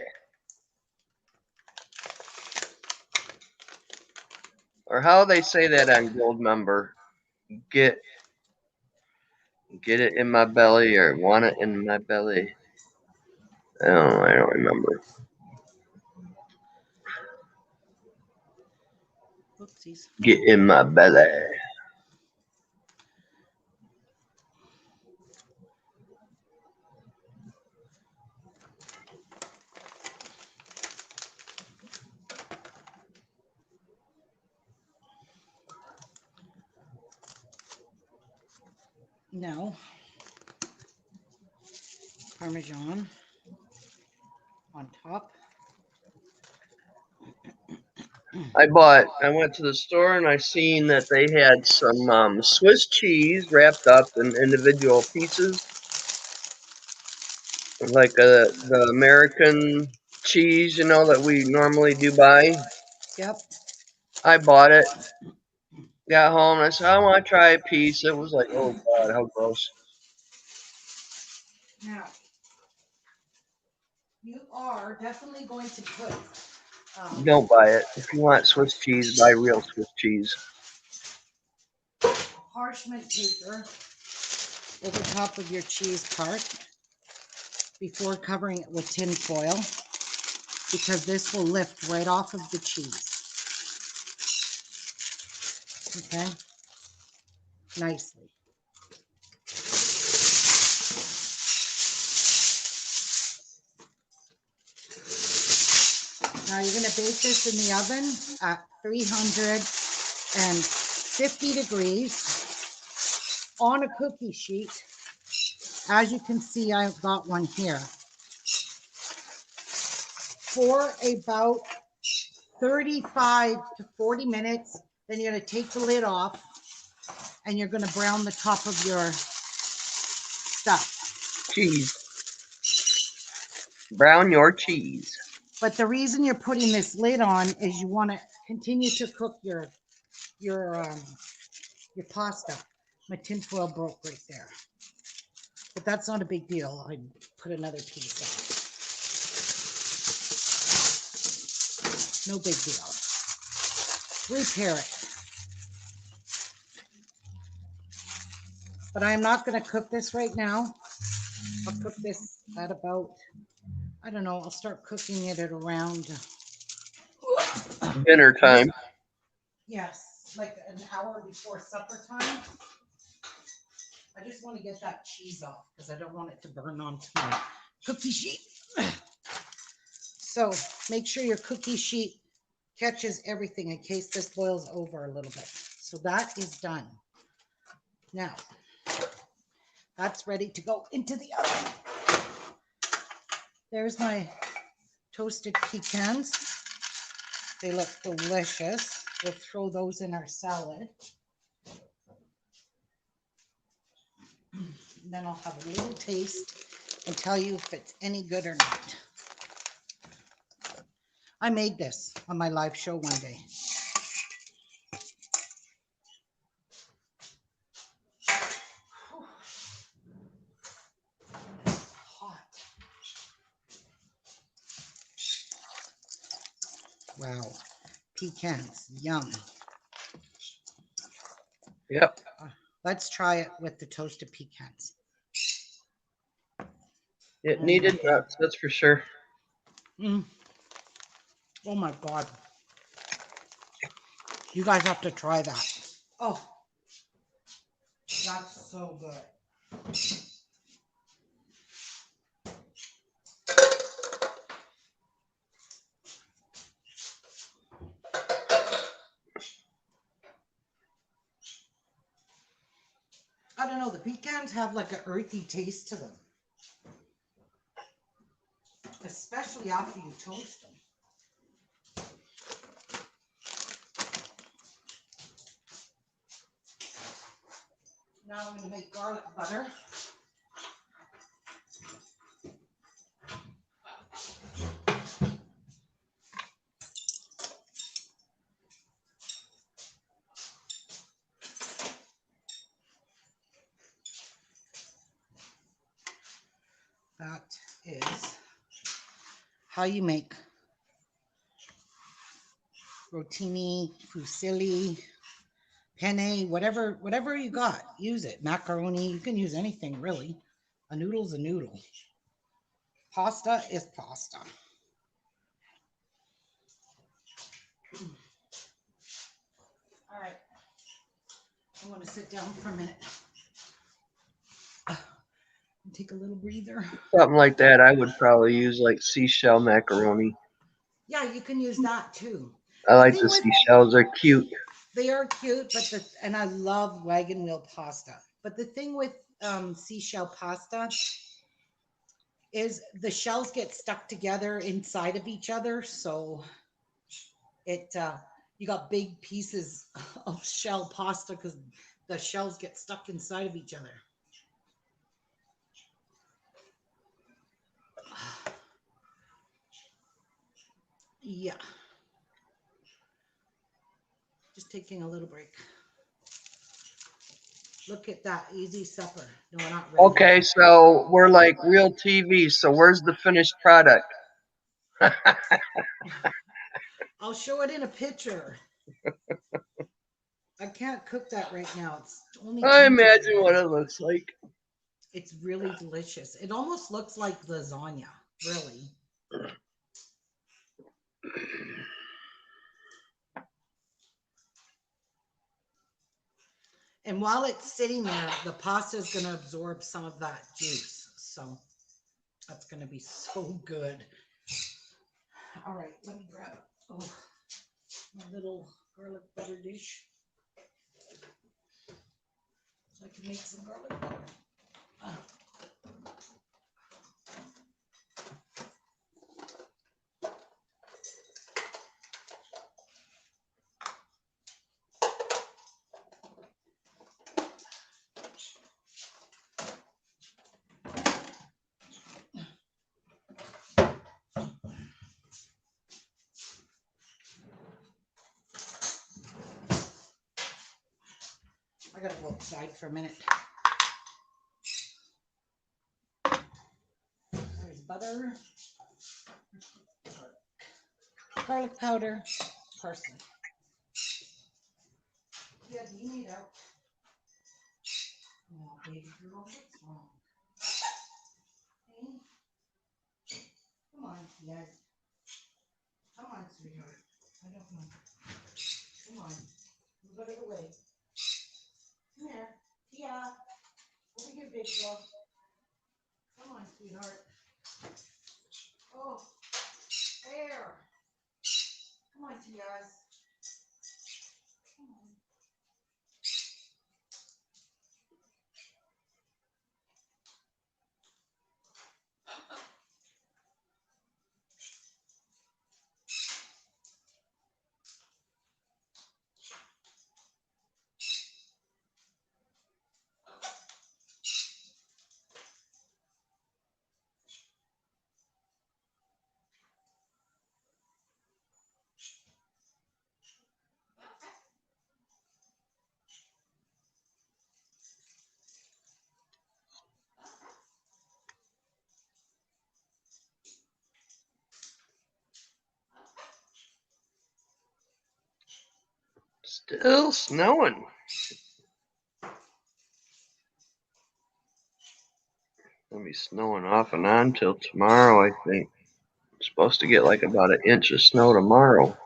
Or how they say that on Goldmember. Get it in my belly or want it in my belly. Oh, I don't remember. Oopsies. Get in my belly. Now, Parmesan on top. I went to the store and I seen that they had some Swiss cheese wrapped up in individual pieces, like the American cheese, that we normally do buy. Yep. I bought it. Got home and I said, I want to try a piece. It was like, oh God, how gross. Now, you are definitely going to put Don't buy it. If you want Swiss cheese, buy real Swiss cheese. parchment paper over top of your cheese part before covering it with tin foil, because this will lift right off of the cheese. Okay, nicely. Now you're going to bake this in the oven at 350 degrees on a cookie sheet. As you can see, I've got one here for about 35 to 40 minutes. Then you're going to take the lid off and you're going to brown the top of your stuff. Cheese. Brown your cheese. But the reason you're putting this lid on is you want to continue to cook your pasta. My tin foil broke right there, but that's not a big deal. I put another piece on. No big deal. Repair it. But I'm not going to cook this right now. I'll cook this at about, I don't know, I'll start cooking it at around Dinner time. Yes, like an hour before supper time. I just want to get that cheese off because I don't want it to burn onto my cookie sheet. So make sure your cookie sheet catches everything in case this boils over a little bit. So that is done. Now, that's ready to go into the oven. There's my toasted pecans. They look delicious. We'll throw those in our salad. And then I'll have a little taste and tell you if it's any good or not. I made this on my live show one day. Hot. Wow. Pecans. Yum. Yep. Let's try it with the toasted pecans. It needed nuts, that's for sure. Mm. Oh my God. You guys have to try that. Oh, that's so good. I don't know, the pecans have like an earthy taste to them. Especially after you toast them. Now I'm going to make garlic butter. That is how you make rotini, fusilli, penne, whatever you got, use it. Macaroni, you can use anything really. A noodle's a noodle. Pasta is pasta. All right, I want to sit down for a minute and take a little breather. Something like that, I would probably use like seashell macaroni. Yeah, you can use that too. I like thing the with- seashells, they're cute. They are cute, and I love wagon wheel pasta. But the thing with seashell pasta is the shells get stuck together inside of each other, so it you got big pieces of shell pasta because the shells get stuck inside of each other. Yeah. Just taking a little break. Look at that. Easy supper. No, not really. Okay, so we're like real TV. So where's the finished product? I'll show it in a picture. I can't cook that right now. It's only I tempting. imagine what it looks like. It's really delicious. It almost looks like lasagna, really. And while it's sitting there, the pasta is going to absorb some of that juice. So that's going to be so good. All right, let me grab my little garlic butter dish so I can make some garlic butter. I gotta go outside for a minute. There's butter, garlic powder, parsley. Yeah, do you need out? Oh, baby girl, what's wrong? Hey? Come on, yes. Come on, sweetheart. I don't know. Come on. Move it away. Come here. Yeah. Over here, big girl. Come on, sweetheart. Oh, there. Come on, Tias. Come on. Still snowing. It'll be snowing off and on till tomorrow, I think. I'm supposed to get like about an inch of snow tomorrow.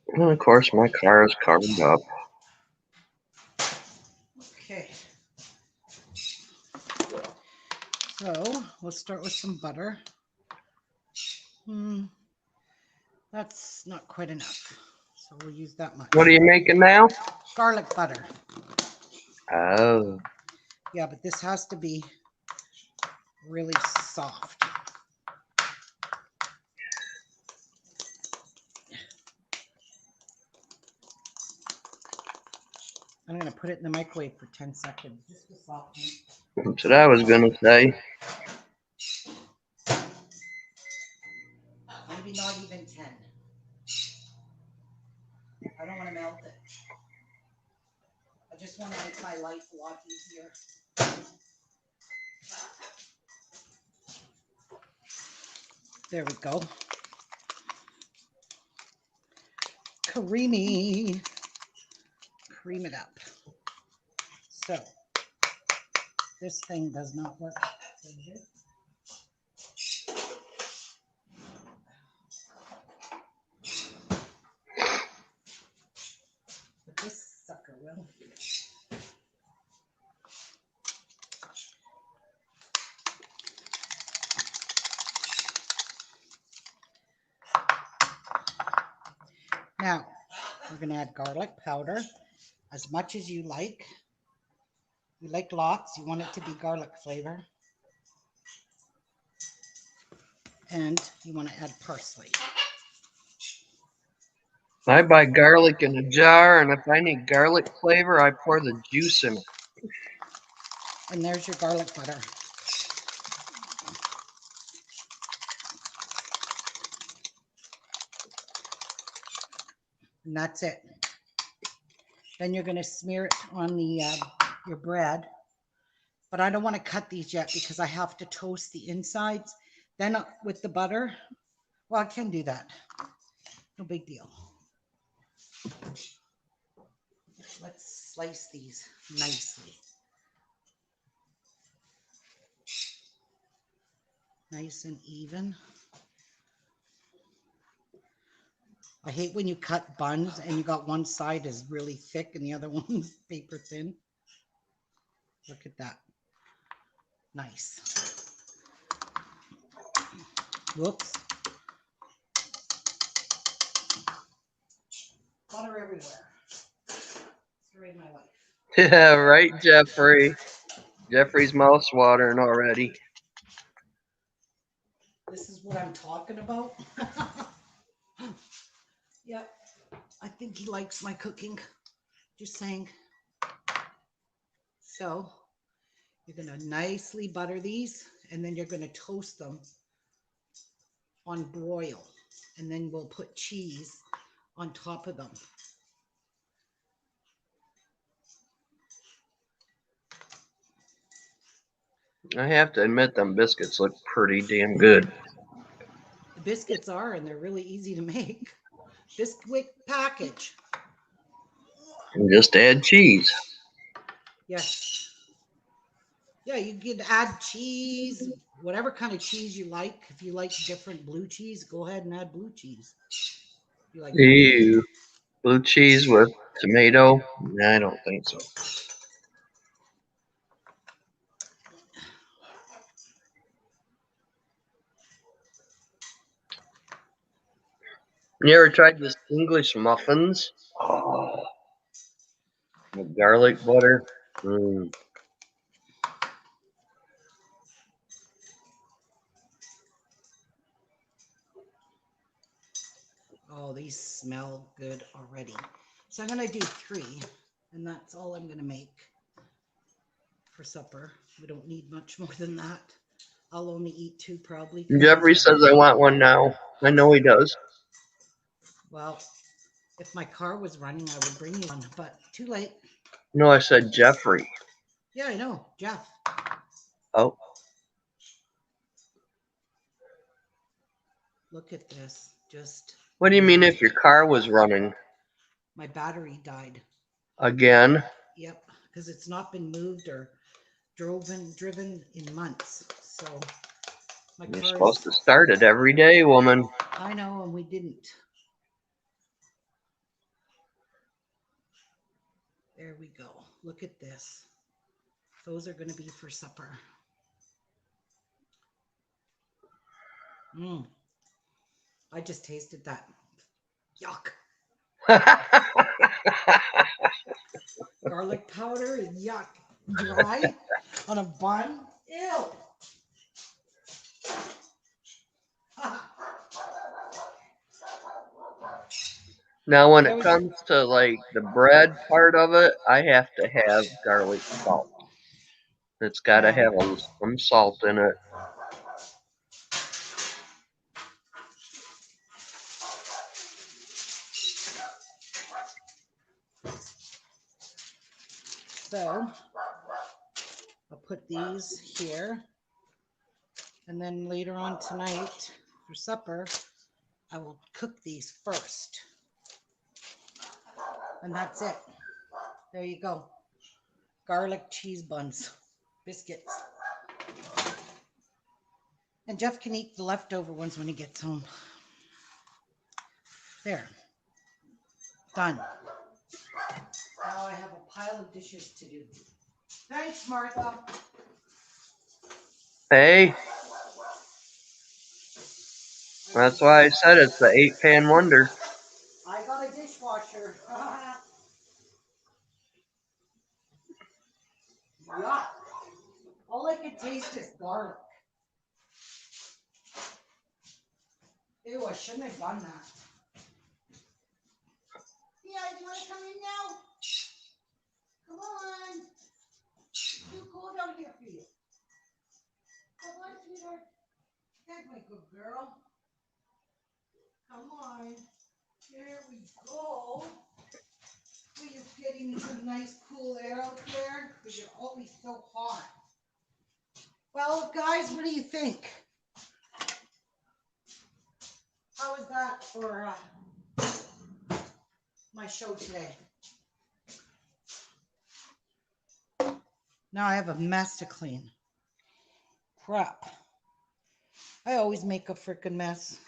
And of course, my car is covered up. Okay. So we'll start with some butter. That's not quite enough. So we'll use that much. What are you making now? Garlic butter. Oh. Yeah, but this has to be really soft. I'm going to put it in the microwave for 10 seconds just to soften it. That's what I was going to say. Maybe not even 10. I don't want to melt it. I just want to make my life a lot easier. There we go. Creamy. Cream it up. So, this thing does not work. But this sucker will. Now, we're going to add garlic powder as much as you like. You like lots, you want it to be garlic flavor. And you want to add parsley. I buy garlic in a jar, and if I need garlic flavor, I pour the juice in it. And there's your garlic butter. And that's it. Then you're going to smear it on the your bread. But I don't want to cut these yet because I have to toast the insides. Then with the butter, well, I can do that. No big deal. Let's slice these nicely. Nice and even. I hate when you cut buns and you got one side is really thick and the other one's paper thin. Look at that. Nice. Whoops. Butter everywhere. Story of my life. Yeah, right, Jeffrey. Jeffrey's mouth's watering already. This is what I'm talking about. Yep. I think he likes my cooking. Just saying. So you're going to nicely butter these and then you're going to toast them on broil. And then we'll put cheese on top of them. I have to admit, them biscuits look pretty damn good. The biscuits are, and they're really easy to make. Biscuit package. And just add cheese. Yes. Yeah, you could add cheese, whatever kind of cheese you like. If you like different blue cheese, go ahead and add blue cheese. You like Ew. Blue cheese with tomato? I don't think so. You ever tried this English muffins? Oh, with garlic butter. Oh, these smell good already. So I'm going to do 3, and that's all I'm going to make for supper. We don't need much more than that. I'll only eat 2 probably. Jeffrey says I want one now. I know he does. Well, if my car was running, I would bring you one, but too late. No, I said Jeffrey. Yeah, I know. Jeff. Oh. Look at this. Just. What do you mean if your car was running? My battery died. Again? Yep, because it's not been moved or driven in months. So my You're car supposed is. to start it every day, woman. I know, and we didn't. There we go. Look at this. Those are going to be for supper. I just tasted that. Yuck. Garlic powder is yuck. Dry on a bun. Ew. Now, when it comes to like the bread part of it, I have to have garlic salt. It's got to have some salt in it. So I'll put these here. And then later on tonight for supper, I will cook these first. And that's it. There you go. Garlic cheese buns, biscuits. And Jeff can eat the leftover ones when he gets home. There. Done. Now I have a pile of dishes to do. Thanks, Martha. Hey, that's why I said it's the 8-pan wonder. I got a dishwasher. Yuck. All I can taste is garlic. Ew, I shouldn't have done that. Yeah, you want to come in now? Come on. It's too cold out here for you. Come on, sweetheart. That's my good girl. Come on. There we go. so you're getting some nice cool air out there because you're always so hot. Well, guys, what do you think? How was that for my show today? Now I have a mess to clean. Crap. I always make a freaking mess.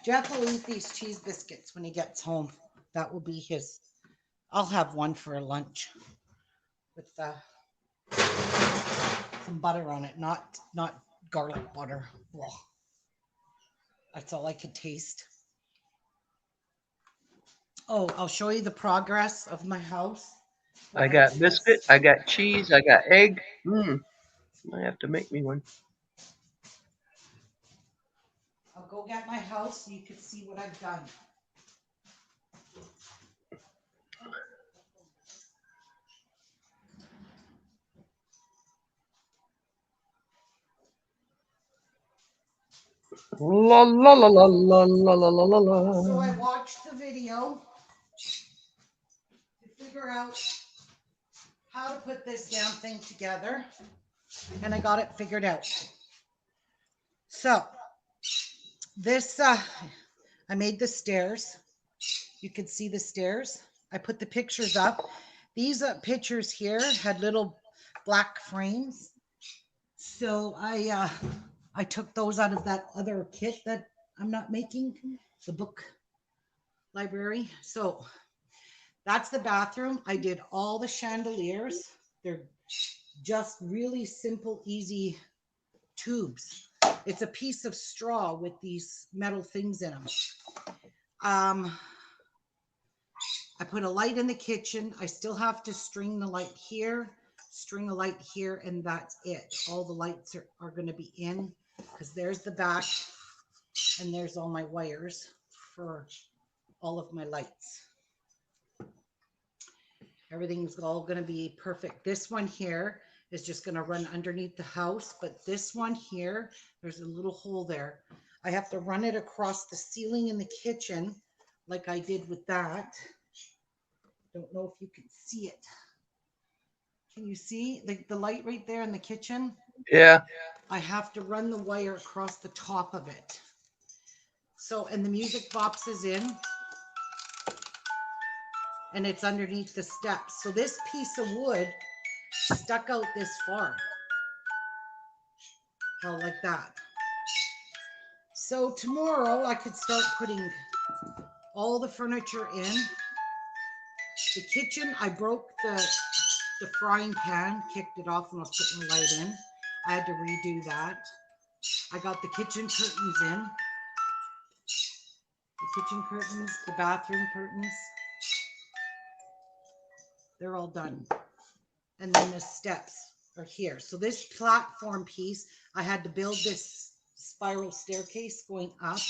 Jeff will eat these cheese biscuits when he gets home. That will be his. I'll have one for lunch with some butter on it, not garlic butter. Ugh. That's all I could taste. Oh, I'll show you the progress of my house. I got biscuit, I got cheese, I got egg. I have to make me one. I'll go get my house so you can see what I've done. La la la la la la la la la. So I watched the video to figure out how to put this damn thing together, and I got it figured out. So this, I made the stairs. You can see the stairs. I put the pictures up. These pictures here had little black frames. So I took those out of that other kit that I'm not making, the book library. So that's the bathroom. I did all the chandeliers. They're just really simple, easy tubes. It's a piece of straw with these metal things in them. I put a light in the kitchen. I still have to string the light here, string a light here, and that's it. All the lights are going to be in because there's the back and there's all my wires for all of my lights. Everything's all going to be perfect. This one here is just going to run underneath the house, but this one here, there's a little hole there. I have to run it across the ceiling in the kitchen like I did with that. Don't know if you can see it. Can you see the light right there in the kitchen? Yeah. I have to run the wire across the top of it. So, and the music box is in, and it's underneath the steps. So this piece of wood stuck out this far. Well, like that. So tomorrow I could start putting all the furniture in. The kitchen, I broke the frying pan, kicked it off when I was putting the light in. I had to redo that. I got the kitchen curtains in. The kitchen curtains, the bathroom curtains. They're all done. And then the steps are here. So this platform piece, I had to build this spiral staircase going up.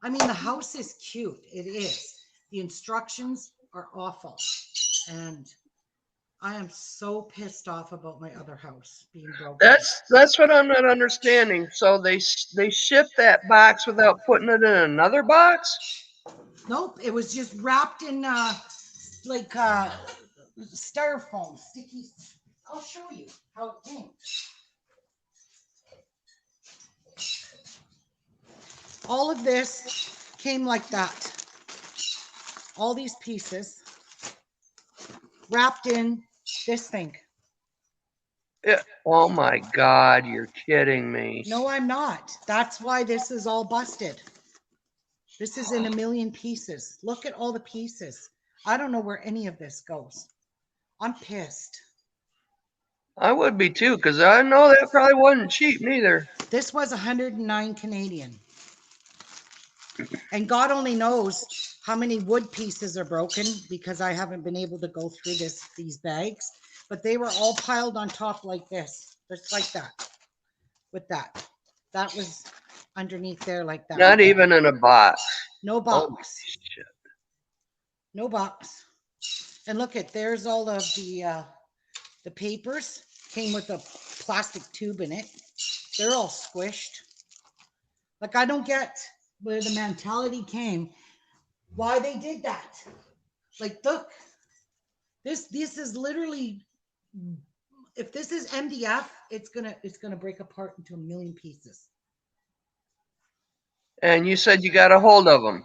I mean, the house is cute. It is. The instructions are awful. And I am so pissed off about my other house being broken. That's what I'm not understanding. So they shipped that box without putting it in another box? Nope, it was just wrapped in like styrofoam, sticky. I'll show you how it came. All of this came like that. All these pieces wrapped in this thing. Yeah. Oh my God, you're kidding me. No, I'm not. That's why this is all busted. This is in a million pieces. Look at all the pieces. I don't know where any of this goes. I'm pissed. I would be too, because I know that probably wasn't cheap neither. This was 109 Canadian. And God only knows how many wood pieces are broken because I haven't been able to go through these bags. But they were all piled on top like this. Just like that. With that. That was underneath there like that. Not even in a box. No Oh box. shit. No box. And look at, there's all of the papers. Came with a plastic tube in it. They're all squished. Like, I don't get where the mentality came, why they did that. Like, look, this is literally, if this is MDF, it's gonna break apart into a million pieces. And you said you got a hold of them.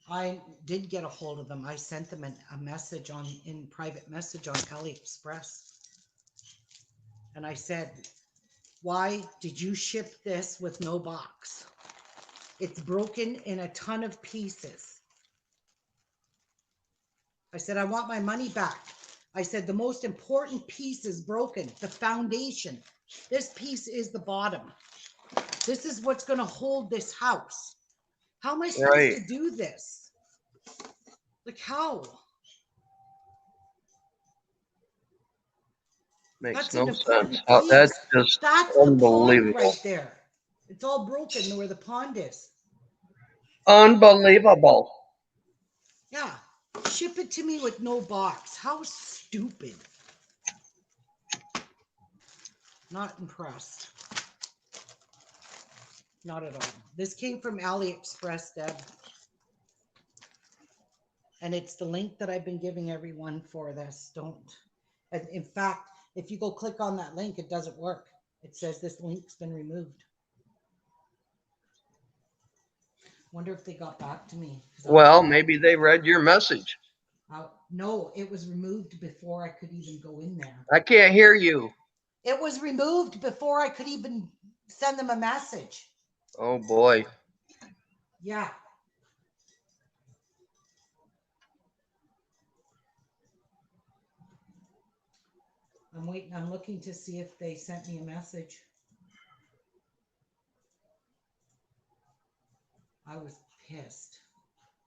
I did get a hold of them. I sent them a message in private message on AliExpress, and I said, "Why did you ship this with no box? It's broken in a ton of pieces." I said, "I want my money back." I said, "The most important piece is broken, the foundation. This piece is the bottom. This is what's going to hold this house. How am I supposed Right. to do this? Like, how?" Makes That's an no sense. important That's piece. just That's the pond unbelievable. right there. It's all broken where the pond is. Unbelievable. Yeah. Ship it to me with no box. How stupid. Not impressed. Not at all. This came from AliExpress, Deb. And it's the link that I've been giving everyone for this. Don't. And in fact, if you go click on that link, it doesn't work. It says this link's been removed. Wonder if they got back to me. Well, maybe they read your message. No, it was removed before I could even go in there. I can't hear you. It was removed before I could even send them a message. Oh boy. Yeah. I'm waiting. I'm looking to see if they sent me a message. I was pissed.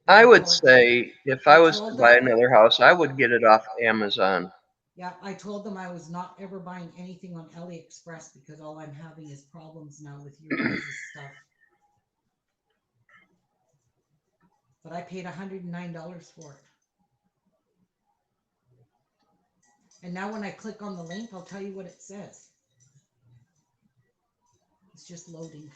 And I would say if I was to told buy them, another house, I would get it off Amazon. yeah, I told them I was not ever buying anything on AliExpress because all I'm having is problems now with your guys' stuff. But I paid $109 for it. And now when I click on the link, I'll tell you what it says. It's just loading.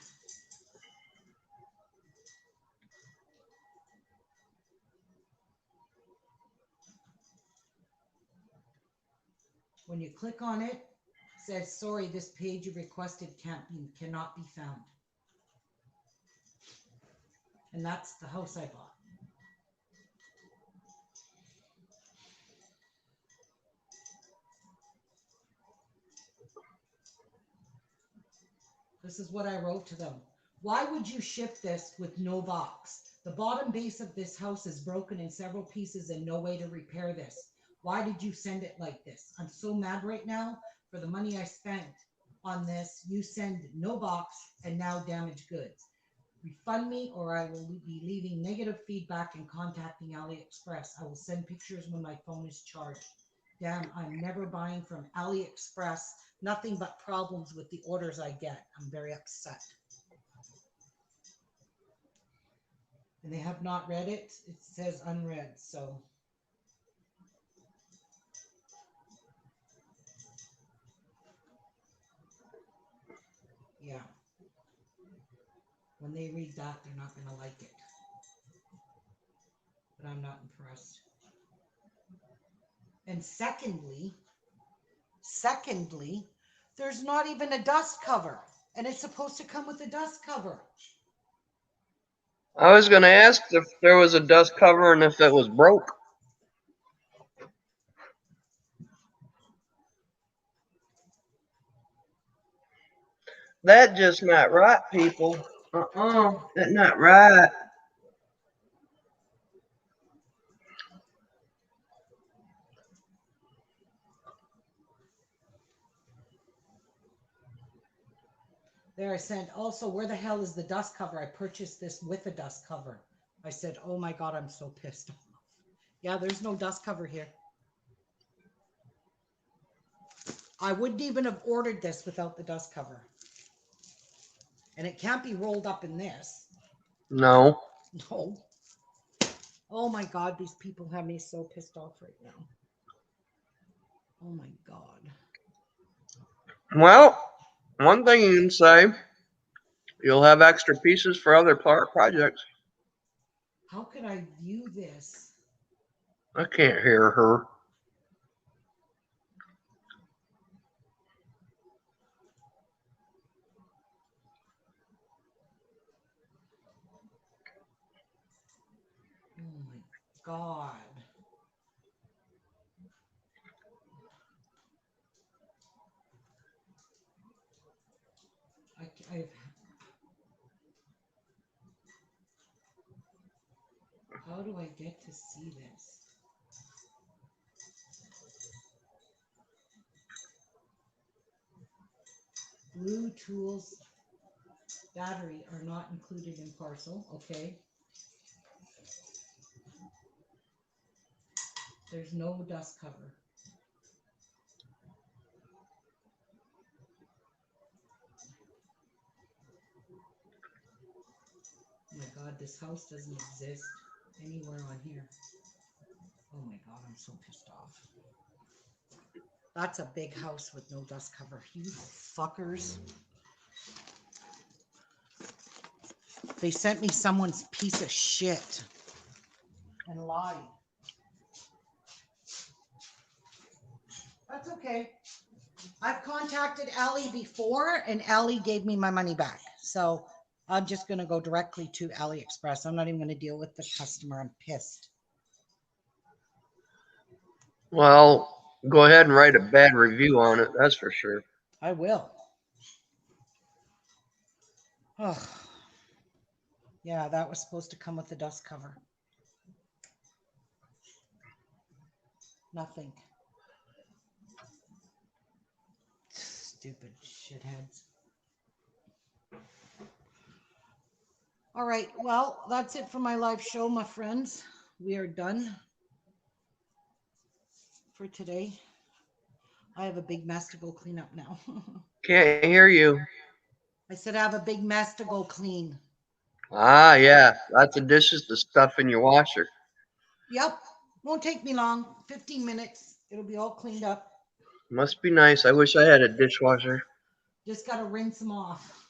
When you click on it, it says, "Sorry, this page you requested cannot be found." And that's the house I bought. This is what I wrote to them. "Why would you ship this with no box? The bottom base of this house is broken in several pieces and no way to repair this. Why did you send it like this? I'm so mad right now for the money I spent on this. You send no box and now damaged goods. Refund me or I will be leaving negative feedback and contacting AliExpress. I will send pictures when my phone is charged. Damn, I'm never buying from AliExpress. Nothing but problems with the orders I get. I'm very upset." And they have not read it. It says unread, so. Yeah. When they read that, they're not going to like it. But I'm not impressed. And secondly, there's not even a dust cover. And it's supposed to come with a dust cover. I was going to ask if there was a dust cover and if it was broke. That just not right, people. That's not right. There I sent, "Also, where the hell is the dust cover? I purchased this with a dust cover." I said, "Oh my God, I'm so pissed off." Yeah, there's no dust cover here. I wouldn't even have ordered this without the dust cover. And it can't be rolled up in this. No. No. Oh my God, these people have me so pissed off right now. Oh my God. Well, one thing you can say, you'll have extra pieces for other projects. How could I view this? I can't hear her. Oh my God. I've, how do I get to see this? Blue tools battery are not included in parcel. Okay. There's no dust cover. Oh my God, this house doesn't exist anywhere on here. Oh my God, I'm so pissed off. That's a big house with no dust cover. You fuckers. They sent me someone's piece of shit and lied. That's okay. I've contacted Allie before and Allie gave me my money back. So I'm just going to go directly to AliExpress. I'm not even going to deal with the customer. I'm pissed. Well, go ahead and write a bad review on it. That's for sure. I will. Oh, yeah, that was supposed to come with the dust cover. Nothing. Stupid shitheads. All right. Well, that's it for my live show, my friends. We are done for today. I have a big mess to go clean up now. Can't hear you. I said I have a big mess to go clean. Ah, yeah. Lots of dishes to stuff in your washer. Yep. Won't take me long. 15 minutes. It'll be all cleaned up. Must be nice. I wish I had a dishwasher. Just got to rinse them off.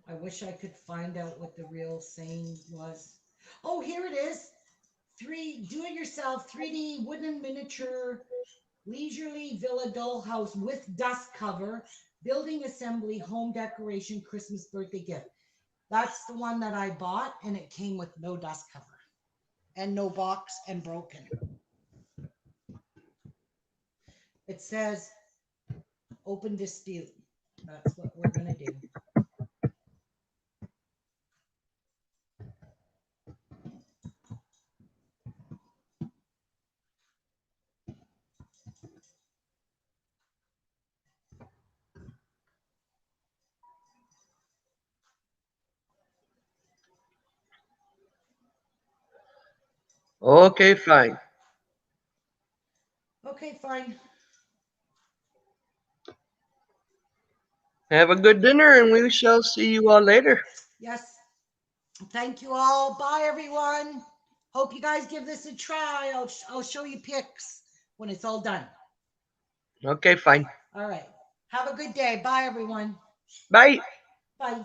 I wish I could find out what the real saying was. Oh, here it is. Do it yourself 3D wooden miniature leisurely villa dollhouse with dust cover, building assembly, home decoration, Christmas birthday gift. That's the one that I bought, and it came with no dust cover and no box and broken. It says open dispute. That's what we're going to do. Okay, fine. Okay, fine. Have a good dinner, and we shall see you all later. Yes. Thank you all. Bye, everyone. Hope you guys give this a try. I'll show you pics when it's all done. Okay, fine. All right. Have a good day. Bye, everyone. Bye. Bye.